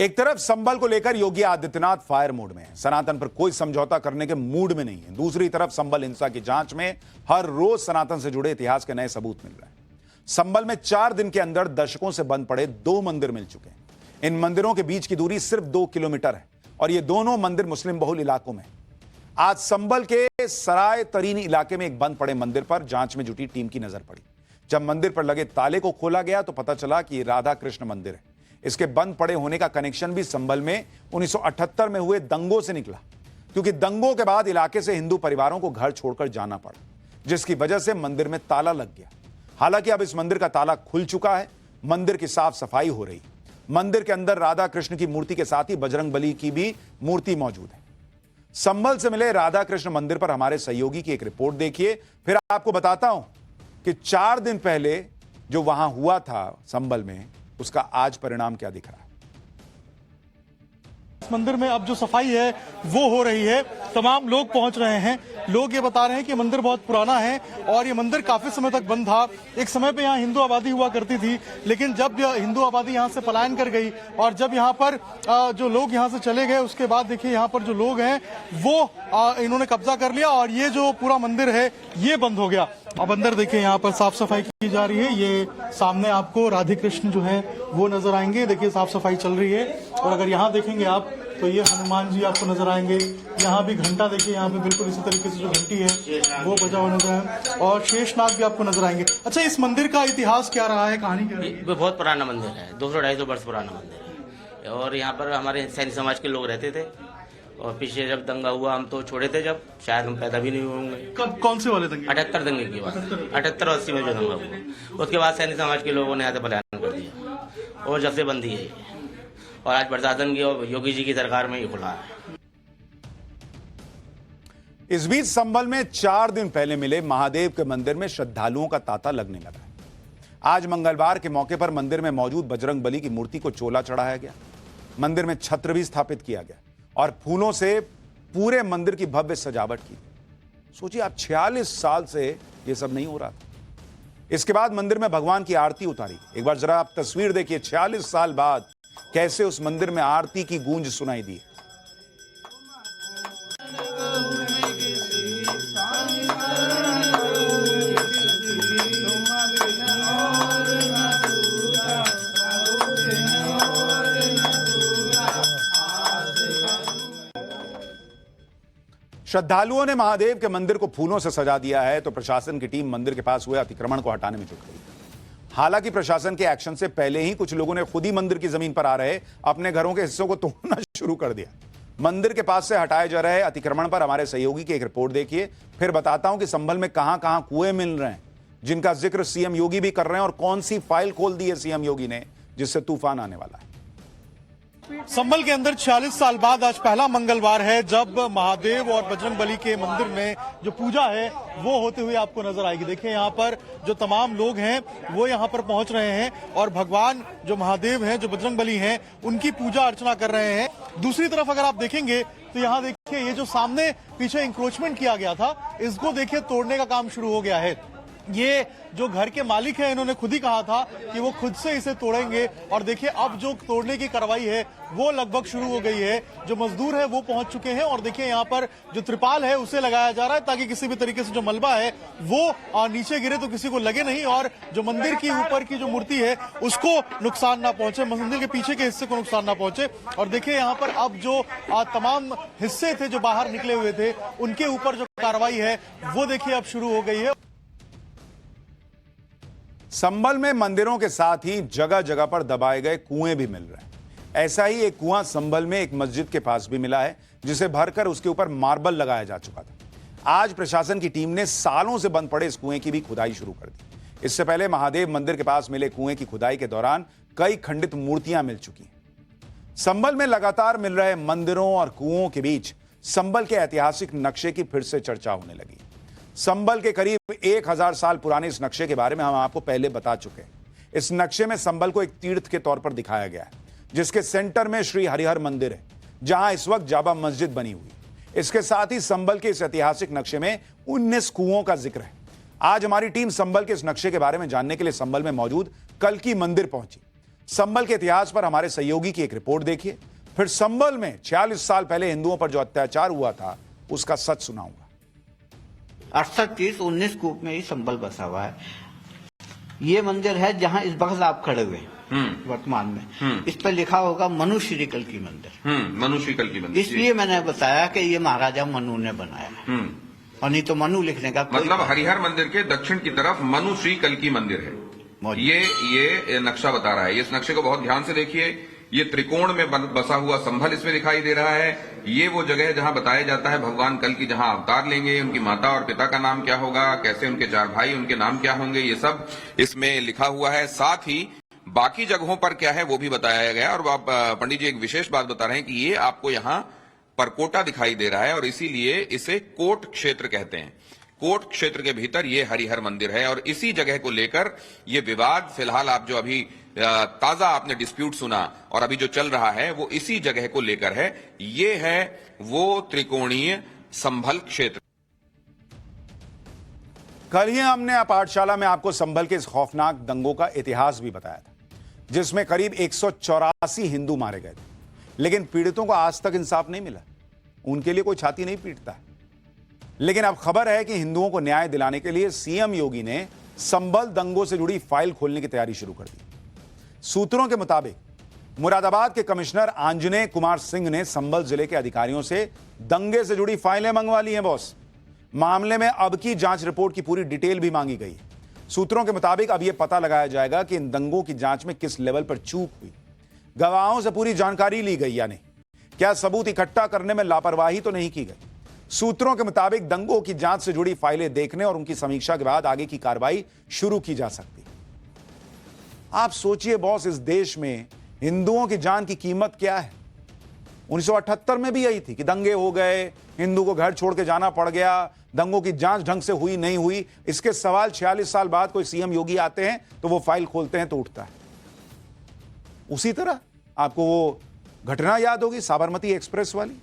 एक तरफ संभल को लेकर योगी आदित्यनाथ फायर मोड में है, सनातन पर कोई समझौता करने के मूड में नहीं है। दूसरी तरफ संभल हिंसा की जांच में हर रोज सनातन से जुड़े इतिहास के नए सबूत मिल रहे हैं। संभल में 4 दिन के अंदर दशकों से बंद पड़े 2 मंदिर मिल चुके हैं। इन मंदिरों के बीच की दूरी सिर्फ 2 किलोमीटर है और ये दोनों मंदिर मुस्लिम बहुल इलाकों में। आज संभल के सराय तरीनी इलाके में एक बंद पड़े मंदिर पर जांच में जुटी टीम की नजर पड़ी। जब मंदिर पर लगे ताले को खोला गया तो पता चला कि ये राधा कृष्ण मंदिर है। इसके बंद पड़े होने का कनेक्शन भी संभल में 1978 में हुए दंगों से निकला, क्योंकि दंगों के बाद इलाके से हिंदू परिवारों को घर छोड़कर जाना पड़ा, जिसकी वजह से मंदिर में ताला लग गया। हालांकि अब इस मंदिर का ताला खुल चुका है, मंदिर की साफ सफाई हो रही। मंदिर के अंदर राधा कृष्ण की मूर्ति के साथ ही बजरंगबली की भी मूर्ति मौजूद है। संभल से मिले राधा कृष्ण मंदिर पर हमारे सहयोगी की एक रिपोर्ट देखिए, फिर आपको बताता हूं कि 4 दिन पहले जो वहां हुआ था संभल में, उसका आज परिणाम क्या दिख रहा है। इस मंदिर में अब जो सफाई है वो हो रही है, तमाम लोग पहुंच रहे हैं। लोग ये बता रहे हैं कि मंदिर बहुत पुराना है और ये मंदिर काफी समय तक बंद था। एक समय पे यहाँ हिंदू आबादी हुआ करती थी, लेकिन जब हिंदू आबादी यहाँ से पलायन कर गई और जब यहाँ पर जो लोग यहाँ से चले गए, उसके बाद देखिए यहाँ पर जो लोग हैं वो इन्होंने कब्जा कर लिया और ये जो पूरा मंदिर है ये बंद हो गया। अब अंदर देखिए यहाँ पर साफ सफाई की जा रही है। ये सामने आपको राधे कृष्ण जो है वो नजर आएंगे। देखिए साफ सफाई चल रही है और अगर यहाँ देखेंगे आप तो ये हनुमान जी आपको नजर आएंगे। यहाँ भी घंटा देखिए, यहाँ पे बिल्कुल इसी तरीके से जो घंटी है वो बजा हुआ नजर है और शेषनाग भी आपको नजर आएंगे। अच्छा, इस मंदिर का इतिहास क्या रहा है, कहानी क्या है? बहुत पुराना मंदिर है, 200-250 वर्ष पुराना मंदिर है और यहाँ पर हमारे सैनी समाज के लोग रहते थे। और पीछे जब दंगा हुआ हम तो छोड़े थे, जब शायद हम पैदा भी नहीं होंगे। कब, कौन से वाले दंगे? 78 दंगे की बात, 78-80 में जो दंगा हुआ, उसके बाद सैनी समाज के लोगों ने यहाँ से पलायन कर दिया और जब से बंदी है और आज प्रशासन की और योगी जी की सरकार में ही खुला है। इस बीच संभल में 4 दिन पहले मिले महादेव के मंदिर में श्रद्धालुओं का तांता लगने लगा है। आज मंगलवार के मौके पर मंदिर में मौजूद बजरंगबली की मूर्ति को चोला चढ़ाया गया। मंदिर में छत्र भी स्थापित किया गया और फूलों से पूरे मंदिर की भव्य सजावट की। सोचिए आप, 46 साल से यह सब नहीं हो रहा था। इसके बाद मंदिर में भगवान की आरती उतारी। एक बार जरा आप तस्वीर देखिए, 46 साल बाद कैसे उस मंदिर में आरती की गूंज सुनाई दी। श्रद्धालुओं ने महादेव के मंदिर को फूलों से सजा दिया है तो प्रशासन की टीम मंदिर के पास हुए अतिक्रमण को हटाने में जुट गई। हालांकि प्रशासन के एक्शन से पहले ही कुछ लोगों ने खुद ही मंदिर की जमीन पर आ रहे अपने घरों के हिस्सों को तोड़ना शुरू कर दिया। मंदिर के पास से हटाए जा रहे अतिक्रमण पर हमारे सहयोगी की एक रिपोर्ट देखिए, फिर बताता हूं कि संभल में कहां कहां कुएं मिल रहे हैं जिनका जिक्र सीएम योगी भी कर रहे हैं और कौन सी फाइल खोल दी है सीएम योगी ने जिससे तूफान आने वाला है। संभल के अंदर 46 साल बाद आज पहला मंगलवार है जब महादेव और बजरंगबली के मंदिर में जो पूजा है वो होते हुए आपको नजर आएगी। देखिए यहाँ पर जो तमाम लोग हैं वो यहाँ पर पहुंच रहे हैं और भगवान जो महादेव हैं, जो बजरंगबली हैं, उनकी पूजा अर्चना कर रहे हैं। दूसरी तरफ अगर आप देखेंगे तो यहाँ देखिए ये जो सामने पीछे इंक्रोचमेंट किया गया था, इसको देखिए तोड़ने का काम शुरू हो गया है। ये जो घर के मालिक हैं इन्होंने खुद ही कहा था कि वो खुद से इसे तोड़ेंगे और देखिए अब जो तोड़ने की कार्रवाई है वो लगभग शुरू हो गई है। जो मजदूर है वो पहुंच चुके हैं और देखिए यहाँ पर जो त्रिपाल है उसे लगाया जा रहा है ताकि किसी भी तरीके से जो मलबा है वो नीचे गिरे तो किसी को लगे नहीं और जो मंदिर की ऊपर की जो मूर्ति है उसको नुकसान ना पहुंचे, मंदिर के पीछे के हिस्से को नुकसान ना पहुंचे। और देखिए यहाँ पर अब जो तमाम हिस्से थे जो बाहर निकले हुए थे उनके ऊपर जो कार्रवाई है वो देखिए अब शुरू हो गई है। संभल में मंदिरों के साथ ही जगह जगह पर दबाए गए कुएं भी मिल रहे हैं। ऐसा ही एक कुआं संभल में एक मस्जिद के पास भी मिला है जिसे भरकर उसके ऊपर मार्बल लगाया जा चुका था। आज प्रशासन की टीम ने सालों से बंद पड़े इस कुएं की भी खुदाई शुरू कर दी। इससे पहले महादेव मंदिर के पास मिले कुएं की खुदाई के दौरान कई खंडित मूर्तियां मिल चुकी हैं। संभल में लगातार मिल रहे मंदिरों और कुओं के बीच संभल के ऐतिहासिक नक्शे की फिर से चर्चा होने लगी। संभल के करीब 1000 साल पुराने इस नक्शे के बारे में हम आपको पहले बता चुके हैं। इस नक्शे में संभल को एक तीर्थ के तौर पर दिखाया गया है जिसके सेंटर में श्री हरिहर मंदिर है जहां इस वक्त जाबा मस्जिद बनी हुई है। इसके साथ ही संभल के इस ऐतिहासिक नक्शे में 19 कुओं का जिक्र है। आज हमारी टीम संभल के इस नक्शे के बारे में जानने के लिए संभल में मौजूद कल्की मंदिर पहुंची। संभल के इतिहास पर हमारे सहयोगी की एक रिपोर्ट देखिए, फिर संभल में 46 साल पहले हिंदुओं पर जो अत्याचार हुआ था उसका सच सुनाऊंगा। 68-30-19 कूप में ही संभल बसा हुआ है। ये मंदिर है जहाँ इस वक्त आप खड़े हुए वर्तमान में। इस पर लिखा होगा मनु श्री कल की मंदिर। मनु श्री कल की मंदिर। इसलिए मैंने बताया कि ये महाराजा मनु ने बनाया है, और नहीं तो मनु लिखने का मतलब हरिहर मंदिर के दक्षिण की तरफ मनु श्री कल की मंदिर है। ये नक्शा बता रहा है। इस नक्शे को बहुत ध्यान से देखिए। ये त्रिकोण में बसा हुआ संभल इसमें दिखाई दे रहा है। ये वो जगह है जहां बताया जाता है भगवान कल की जहां अवतार लेंगे, उनकी माता और पिता का नाम क्या होगा, कैसे उनके 4 भाई, उनके नाम क्या होंगे, ये सब इसमें लिखा हुआ है। साथ ही बाकी जगहों पर क्या है वो भी बताया गया। और आप पंडित जी एक विशेष बात बता रहे हैं कि ये आपको यहाँ परकोटा दिखाई दे रहा है और इसीलिए इसे कोट क्षेत्र कहते हैं। कोट क्षेत्र के भीतर ये हरिहर मंदिर है और इसी जगह को लेकर ये विवाद फिलहाल आप जो अभी ताजा आपने डिस्प्यूट सुना और अभी जो चल रहा है वो इसी जगह को लेकर है। ये है वो त्रिकोणीय संभल क्षेत्र। कल ही हमने पाठशाला में आपको संभल के इस खौफनाक दंगों का इतिहास भी बताया था, जिसमें करीब 184 हिंदू मारे गए थे, लेकिन पीड़ितों को आज तक इंसाफ नहीं मिला। उनके लिए कोई छाती नहीं पीटता है। लेकिन अब खबर है कि हिंदुओं को न्याय दिलाने के लिए सीएम योगी ने संभल दंगों से जुड़ी फाइल खोलने की तैयारी शुरू कर दी। सूत्रों के मुताबिक मुरादाबाद के कमिश्नर आंजनेय कुमार सिंह ने संभल जिले के अधिकारियों से दंगे से जुड़ी फाइलें मंगवा ली हैं। बॉस, मामले में अब की जांच रिपोर्ट की पूरी डिटेल भी मांगी गई है। सूत्रों के मुताबिक अब यह पता लगाया जाएगा कि इन दंगों की जांच में किस लेवल पर चूक हुई, गवाहों से पूरी जानकारी ली गई या नहीं, क्या सबूत इकट्ठा करने में लापरवाही तो नहीं की गई। सूत्रों के मुताबिक दंगों की जांच से जुड़ी फाइलें देखने और उनकी समीक्षा के बाद आगे की कार्रवाई शुरू की जा सकती है। आप सोचिए बॉस, इस देश में हिंदुओं की जान की कीमत क्या है। 1978 में भी यही थी कि दंगे हो गए, हिंदू को घर छोड़ के जाना पड़ गया, दंगों की जांच ढंग से हुई नहीं हुई। इसके सवाल 46 साल बाद कोई सीएम योगी आते हैं तो वो फाइल खोलते हैं तो उठता है। उसी तरह आपको वो घटना याद होगी साबरमती एक्सप्रेस वाली।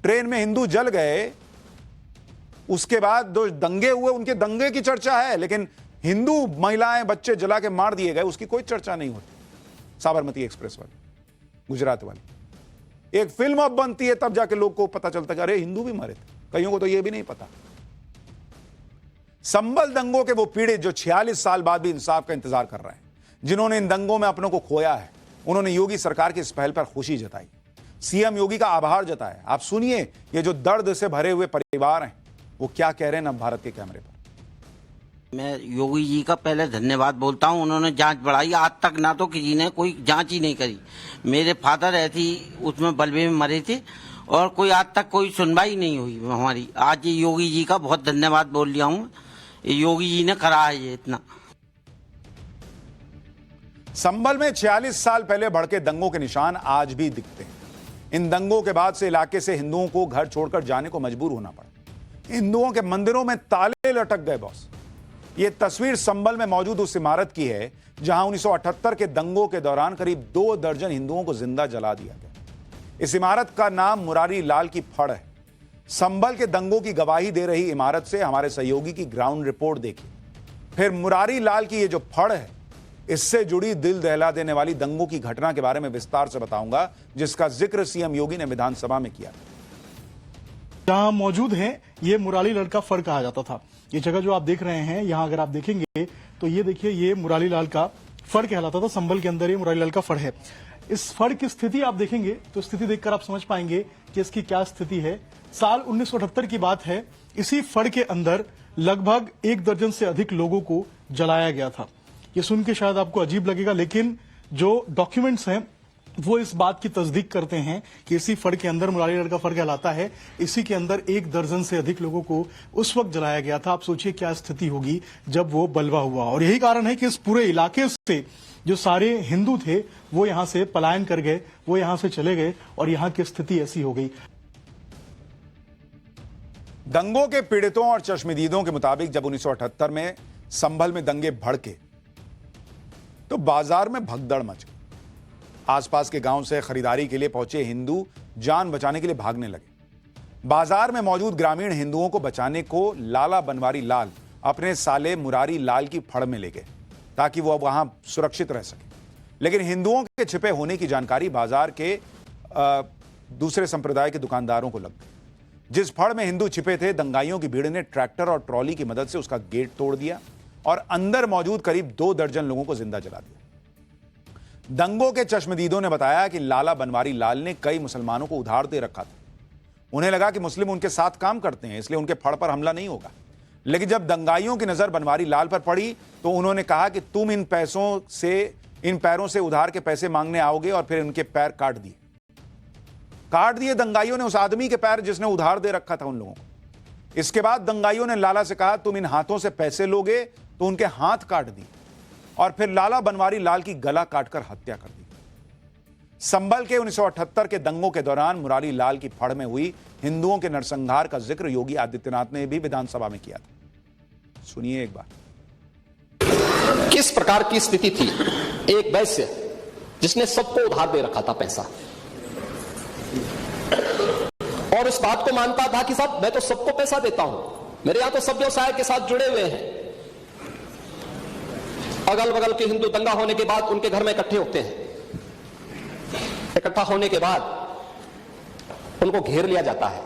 ट्रेन में हिंदू जल गए, उसके बाद जो दंगे हुए उनके दंगे की चर्चा है, लेकिन हिंदू महिलाएं बच्चे जला के मार दिए गए उसकी कोई चर्चा नहीं होती। साबरमती एक्सप्रेस वाली, गुजरात वाली एक फिल्म अब बनती है तब जाके लोग को पता चलता कि अरे हिंदू भी मरे थे। कईयों को तो यह भी नहीं पता। संभल दंगों के वो पीड़ित जो 46 साल बाद भी इंसाफ का इंतजार कर रहे हैं, जिन्होंने इन दंगों में अपनों को खोया है, उन्होंने योगी सरकार की इस पहल पर खुशी जताई, सीएम योगी का आभार जताया। आप सुनिए ये जो दर्द से भरे हुए परिवार हैं वो क्या कह रहे हैं नव भारत के कैमरे पर। मैं योगी जी का पहले धन्यवाद बोलता हूं, उन्होंने जांच बढ़ाई। आज तक ना तो किसी ने कोई जांच ही नहीं करी। मेरे फादर ऐसी उसमें बलवे में मरे थे और कोई आज तक कोई सुनवाई नहीं हुई हमारी। आज ये योगी जी का बहुत धन्यवाद बोल लिया हूं, योगी जी ने करा है ये इतना। संभल में 46 साल पहले भड़के दंगों के निशान आज भी दिखते हैं। इन दंगों के बाद से इलाके से हिंदुओं को घर छोड़कर जाने को मजबूर होना पड़ा। हिंदुओं के मंदिरों में ताले लटक गए। बॉस, यह तस्वीर संभल में मौजूद उस इमारत की है जहां 1978 के दंगों के दौरान करीब 2 दर्जन हिंदुओं को जिंदा जला दिया गया। इस इमारत का नाम मुरारी लाल की फड़ है। संभल के दंगों की गवाही दे रही इमारत से हमारे सहयोगी की ग्राउंड रिपोर्ट देखी। फिर मुरारी लाल की ये जो फड़ है, इससे जुड़ी दिल दहला देने वाली दंगों की घटना के बारे में विस्तार से बताऊंगा, जिसका जिक्र सीएम योगी ने विधानसभा में किया। जहां मौजूद है ये मुरारी लाल का फड़ कहा जाता था। ये जगह जो आप देख रहे हैं, यहां अगर आप देखेंगे तो ये देखिए, ये मुरारी लाल का फड़ कहलाता था। संभल के अंदर ये मुरारी लाल का फड़ है। इस फड़ की स्थिति आप देखेंगे तो स्थिति देखकर आप समझ पाएंगे कि इसकी क्या स्थिति है। साल 1978 की बात है। इसी फड़ के अंदर लगभग 1 दर्जन से अधिक लोगों को जलाया गया था। ये सुन के शायद आपको अजीब लगेगा, लेकिन जो डॉक्यूमेंट्स हैं वो इस बात की तस्दीक करते हैं कि इसी फड़ के अंदर, मुरारी लाल का फड़ कहलाता है, इसी के अंदर 1 दर्जन से अधिक लोगों को उस वक्त जलाया गया था। आप सोचिए क्या स्थिति होगी जब वो बलवा हुआ। और यही कारण है कि इस पूरे इलाके से जो सारे हिंदू थे वो यहां से पलायन कर गए, वो यहां से चले गए और यहां की स्थिति ऐसी हो गई। दंगों के पीड़ितों और चश्मदीदों के मुताबिक जब 1978 में संभल में दंगे भड़के तो बाजार में भगदड़ मच गई। आसपास के गांव से खरीदारी के लिए पहुंचे हिंदू जान बचाने के लिए भागने लगे। बाजार में मौजूद ग्रामीण हिंदुओं को बचाने को लाला बनवारी लाल अपने साले मुरारी लाल की फड़ में ले गए ताकि वो वहां सुरक्षित रह सके। लेकिन हिंदुओं के छिपे होने की जानकारी बाजार के दूसरे संप्रदाय के दुकानदारों को लग गई। जिस फड़ में हिंदू छिपे थे, दंगाइयों की भीड़ ने ट्रैक्टर और ट्रॉली की मदद से उसका गेट तोड़ दिया और अंदर मौजूद करीब 2 दर्जन लोगों को जिंदा जला दिया। दंगों के चश्मदीदों ने बताया कि लाला बनवारी लाल ने कई मुसलमानों को उधार दे रखा था। उन्हें लगा कि मुस्लिम उनके साथ काम करते हैं, इसलिए उनके फड़ पर हमला नहीं होगा। लेकिन जब दंगाइयों की नजर बनवारी लाल पर पड़ी तो उन्होंने कहा कि तुम इन पैरों से उधार के पैसे मांगने आओगे, और फिर उनके पैर काट दिए दंगाइयों ने उस आदमी के पैर जिसने उधार दे रखा था उन लोगों को। इसके बाद दंगाइयों ने लाला से कहा तुम इन हाथों से पैसे लोगे, तो उनके हाथ काट दिए और फिर लाला बनवारी लाल की गला काटकर हत्या कर दी। संभल के 1978 के दंगों के दौरान मुरारी लाल की फड़ में हुई हिंदुओं के नरसंहार का जिक्र योगी आदित्यनाथ ने भी विधानसभा में किया था। सुनिए एक बार। किस प्रकार की स्थिति थी? एक वैश्य जिसने सबको उधार दे रखा था पैसा, और इस बात को मानता था कि साहब मैं तो सबको पैसा देता हूं, मेरे यहां तो सब व्यवसाय के साथ जुड़े हुए हैं। अगल बगल के हिंदू दंगा होने के बाद उनके घर में इकट्ठे होते हैं। इकट्ठा होने के बाद उनको घेर लिया जाता है।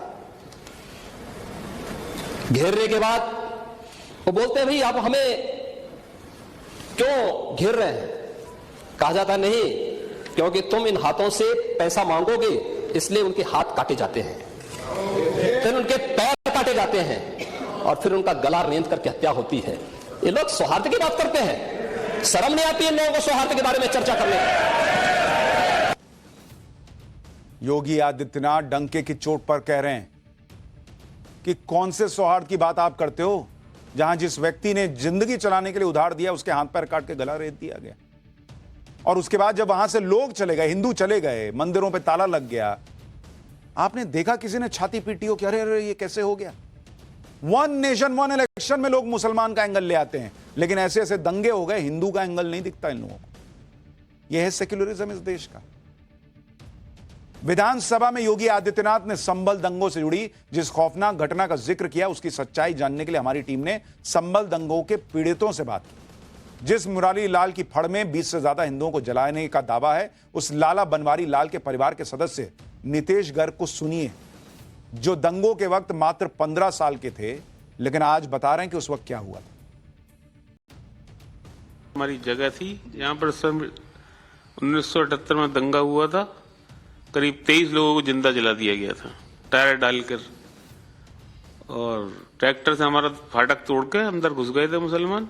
घेरने के बाद वो बोलते हैं भाई आप हमें क्यों घेर रहे हैं? कहा जाता नहीं, क्योंकि तुम इन हाथों से पैसा मांगोगे, इसलिए उनके हाथ काटे जाते हैं, फिर उनके पैर काटे जाते हैं और फिर उनका गला रेंद करके हत्या होती है। ये लोग सौहार्द की बात करते हैं, शर्म नहीं आती इन लोगों को सौहार्द के बारे में चर्चा करने की। योगी आदित्यनाथ डंके की चोट पर कह रहे हैं कि कौन से सौहार्द की बात आप करते हो, जहां जिस व्यक्ति ने जिंदगी चलाने के लिए उधार दिया उसके हाथ पैर काट के गला रेत दिया गया, और उसके बाद जब वहां से लोग चले गए, हिंदू चले गए, मंदिरों पे ताला लग गया, आपने देखा किसी ने छाती पीटी हो कि अरे अरे ये कैसे हो गया? 1 नेशन 1 इलेक्शन में लोग मुसलमान का एंगल ले आते हैं, लेकिन ऐसे ऐसे दंगे हो गए, हिंदू का एंगल नहीं दिखता इन लोगों को। यह है सेक्युलरिज्म इस देश का। विधानसभा में योगी आदित्यनाथ ने संभल दंगों से जुड़ी जिस खौफनाक घटना का जिक्र किया, उसकी सच्चाई जानने के लिए हमारी टीम ने संभल दंगों के पीड़ितों से बात की। जिस मुरारी लाल की फड़ में 20 से ज्यादा हिंदुओं को जलाने का दावा है, उस लाला बनवारी लाल के परिवार के सदस्य नितेश गर्ग को सुनिए, जो दंगों के वक्त मात्र 15 साल के थे, लेकिन आज बता रहे हैं कि उस वक्त क्या हुआ था। हमारी जगह थी यहाँ पर सन 1978 में दंगा हुआ था। करीब 23 लोगों को जिंदा जला दिया गया था टायर डालकर, और ट्रैक्टर से हमारा फाटक तोड़ के अंदर घुस गए थे मुसलमान,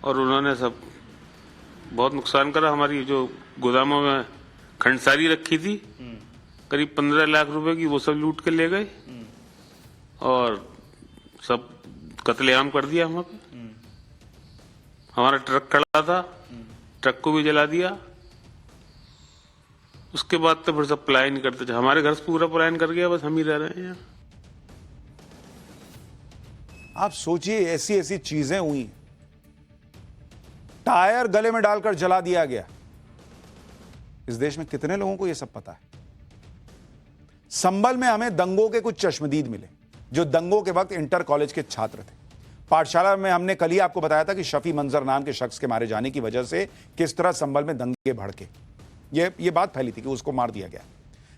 और उन्होंने सब बहुत नुकसान करा। हमारी जो गोदामों में खंडसारी रखी थी करीब 15 लाख रुपए की, वो सब लूट के ले गए और सब कत्लेआम कर दिया। वहां पे हमारा ट्रक खड़ा था, ट्रक को भी जला दिया। उसके बाद तो फिर सब पलायन करते थे। हमारे घर से पूरा पलायन कर गया, बस हम ही रह रहे हैं। आप सोचिए, ऐसी ऐसी चीजें हुई, टायर गले में डालकर जला दिया गया। इस देश में कितने लोगों को यह सब पता है? संभल में हमें दंगों के कुछ चश्मदीद मिले, जो दंगों के वक्त इंटर कॉलेज के छात्र थे। पाठशाला में हमने कल ही आपको बताया था कि शफी मंजर नाम के शख्स के मारे जाने की वजह से किस तरह संभल में दंगे भड़के, ये बात फैली थी कि उसको मार दिया गया।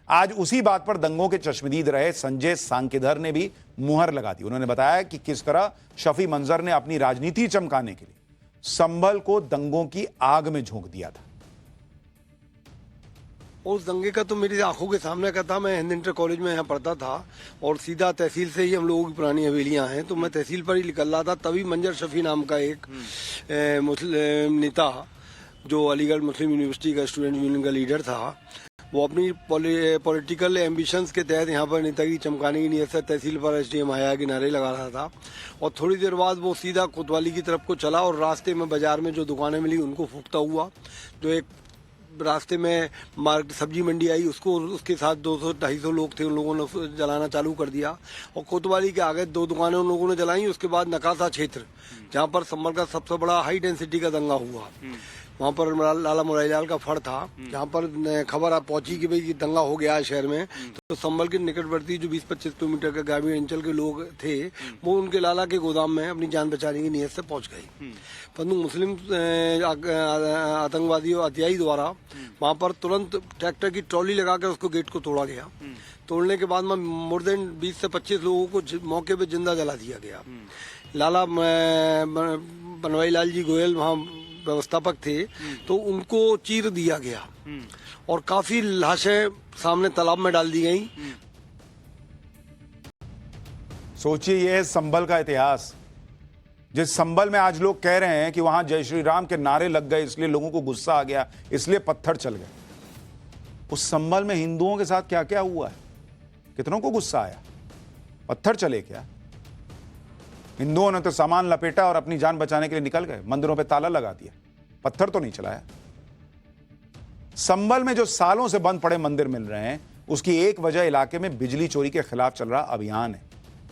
आज उसी बात पर दंगों के चश्मदीद रहे संजय सांकेधर ने भी मुहर लगा दी। उन्होंने बताया कि किस तरह शफी मंजर ने अपनी राजनीति चमकाने के लिए संभल को दंगों की आग में झोंक दिया था। उस दंगे का तो मेरी आंखों के सामने का था। मैं हिंद इंटर कॉलेज में यहाँ पढ़ता था और सीधा तहसील से ही हम लोगों की पुरानी हवेलियां हैं, तो मैं तहसील पर ही निकल रहा था। तभी मंजर शफी नाम का एक मुस्लिम नेता, जो अलीगढ़ मुस्लिम यूनिवर्सिटी का स्टूडेंट यूनियन का लीडर था, वो अपनी पॉलिटिकल एम्बिशंस के तहत यहाँ पर नेतागिरी चमकाने की नीयत से तहसील पर एसडीएम आया के नारे लगा रहा था। और थोड़ी देर बाद वो सीधा कोतवाली की तरफ को चला और रास्ते में बाजार में जो दुकानें मिली उनको फूंकता हुआ, जो एक रास्ते में मार्केट सब्जी मंडी आई, उसको उसके साथ 200-250 लोग थे, उन लोगों ने जलाना चालू कर दिया। और कोतवाली के आगे 2 दुकानें उन लोगों ने जलाई। उसके बाद नकासा क्षेत्र, जहाँ पर संभल का सबसे बड़ा हाई डेंसिटी का दंगा हुआ, वहाँ पर लाला मुरारीलाल का फड़ था, जहाँ पर खबर आप पहुंची कि भाई दंगा हो गया है शहर में, तो संभल के निकटवर्ती जो 20-25 किलोमीटर के ग्रामीण अंचल के लोग थे वो उनके लाला के गोदाम में अपनी जान बचाने की नीयत से पहुंच गई। परंतु मुस्लिम आतंकवादी और हत्याई द्वारा वहाँ पर तुरंत ट्रैक्टर की ट्रॉली लगाकर उसको गेट को तोड़ा गया। तोड़ने के बाद में मोर देन 20 से 25 लोगों को मौके पे जिंदा जला दिया गया। लाला बनवारी लाल जी गोयल वहाँ व्यवस्थापक थे, तो उनको चीर दिया गया और काफी लाशें सामने तालाब में डाल दी गई। सोचिए, यह है संभल का इतिहास। जिस संभल में आज लोग कह रहे हैं कि वहां जय श्री राम के नारे लग गए, इसलिए लोगों को गुस्सा आ गया, इसलिए पत्थर चल गए, उस संभल में हिंदुओं के साथ क्या क्या हुआ है? कितनों को गुस्सा आया? पत्थर चले क्या? हिंदुओं ने तो सामान लपेटा और अपनी जान बचाने के लिए निकल गए, मंदिरों पे ताला लगा दिया, पत्थर तो नहीं चलाया। संभल में जो सालों से बंद पड़े मंदिर मिल रहे हैं, उसकी एक वजह इलाके में बिजली चोरी के खिलाफ चल रहा अभियान है,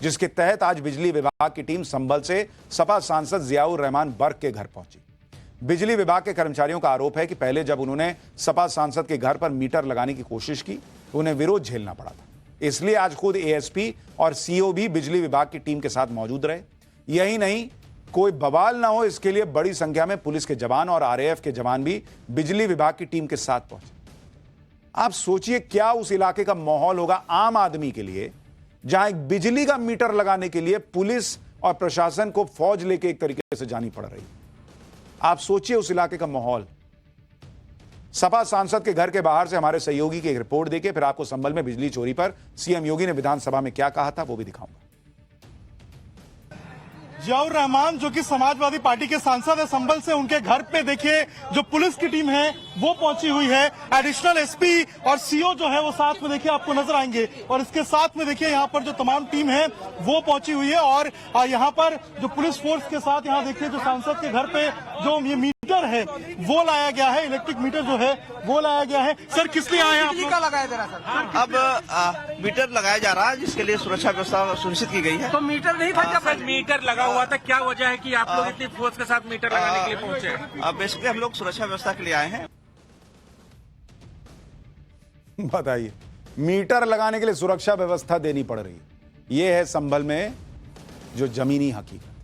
जिसके तहत आज बिजली विभाग की टीम संभल से सपा सांसद जियाउर रहमान बर्क के घर पहुंची। बिजली विभाग के कर्मचारियों का आरोप है कि पहले जब उन्होंने सपा सांसद के घर पर मीटर लगाने की कोशिश की तो उन्हें विरोध झेलना पड़ा था, इसलिए आज खुद एएसपी और सीओ भी बिजली विभाग की टीम के साथ मौजूद रहे। यही नहीं, कोई बवाल ना हो इसके लिए बड़ी संख्या में पुलिस के जवान और आरएएफ के जवान भी बिजली विभाग की टीम के साथ पहुंचे। आप सोचिए क्या उस इलाके का माहौल होगा आम आदमी के लिए, जहां एक बिजली का मीटर लगाने के लिए पुलिस और प्रशासन को फौज लेके एक तरीके से जानी पड़ रही। आप सोचिए उस इलाके का माहौल। सपा सांसद के घर के बाहर से हमारे सहयोगी की एक रिपोर्ट देखिए, फिर आपको संभल में बिजली चोरी पर सीएम योगी ने विधानसभा में क्या कहा था वो भी दिखाऊंगा। जियाउर रहमान जो कि समाजवादी पार्टी के सांसद है संभल से, उनके घर पे देखिए जो पुलिस की टीम है वो पहुंची हुई है। एडिशनल एसपी और सीओ जो है वो साथ में देखिए आपको नजर आएंगे, और इसके साथ में देखिए यहाँ पर जो तमाम टीम है वो पहुंची हुई है। और यहाँ पर जो पुलिस फोर्स के साथ यहाँ देखिए जो सांसद के घर पे जो ये मीटर है वो लाया गया है, इलेक्ट्रिक मीटर जो है वो लाया गया है। सर किस लिए आए हैं? बिजली का लगाया जा रहा है सर? अब मीटर लगाया जा रहा है, जिसके लिए सुरक्षा व्यवस्था सुनिश्चित की गई है। तो मीटर नहीं था जब मीटर लगा हुआ था, क्या वजह है कि आप लोग इतनी फोर्स के साथ मीटर लगाने के लिए पहुंचे? अब बेसिकली हम लोग सुरक्षा व्यवस्था के लिए आए हैं। बताइए, मीटर लगाने के लिए सुरक्षा व्यवस्था देनी पड़ रही है। यह है संभल में जो जमीनी हकीकत।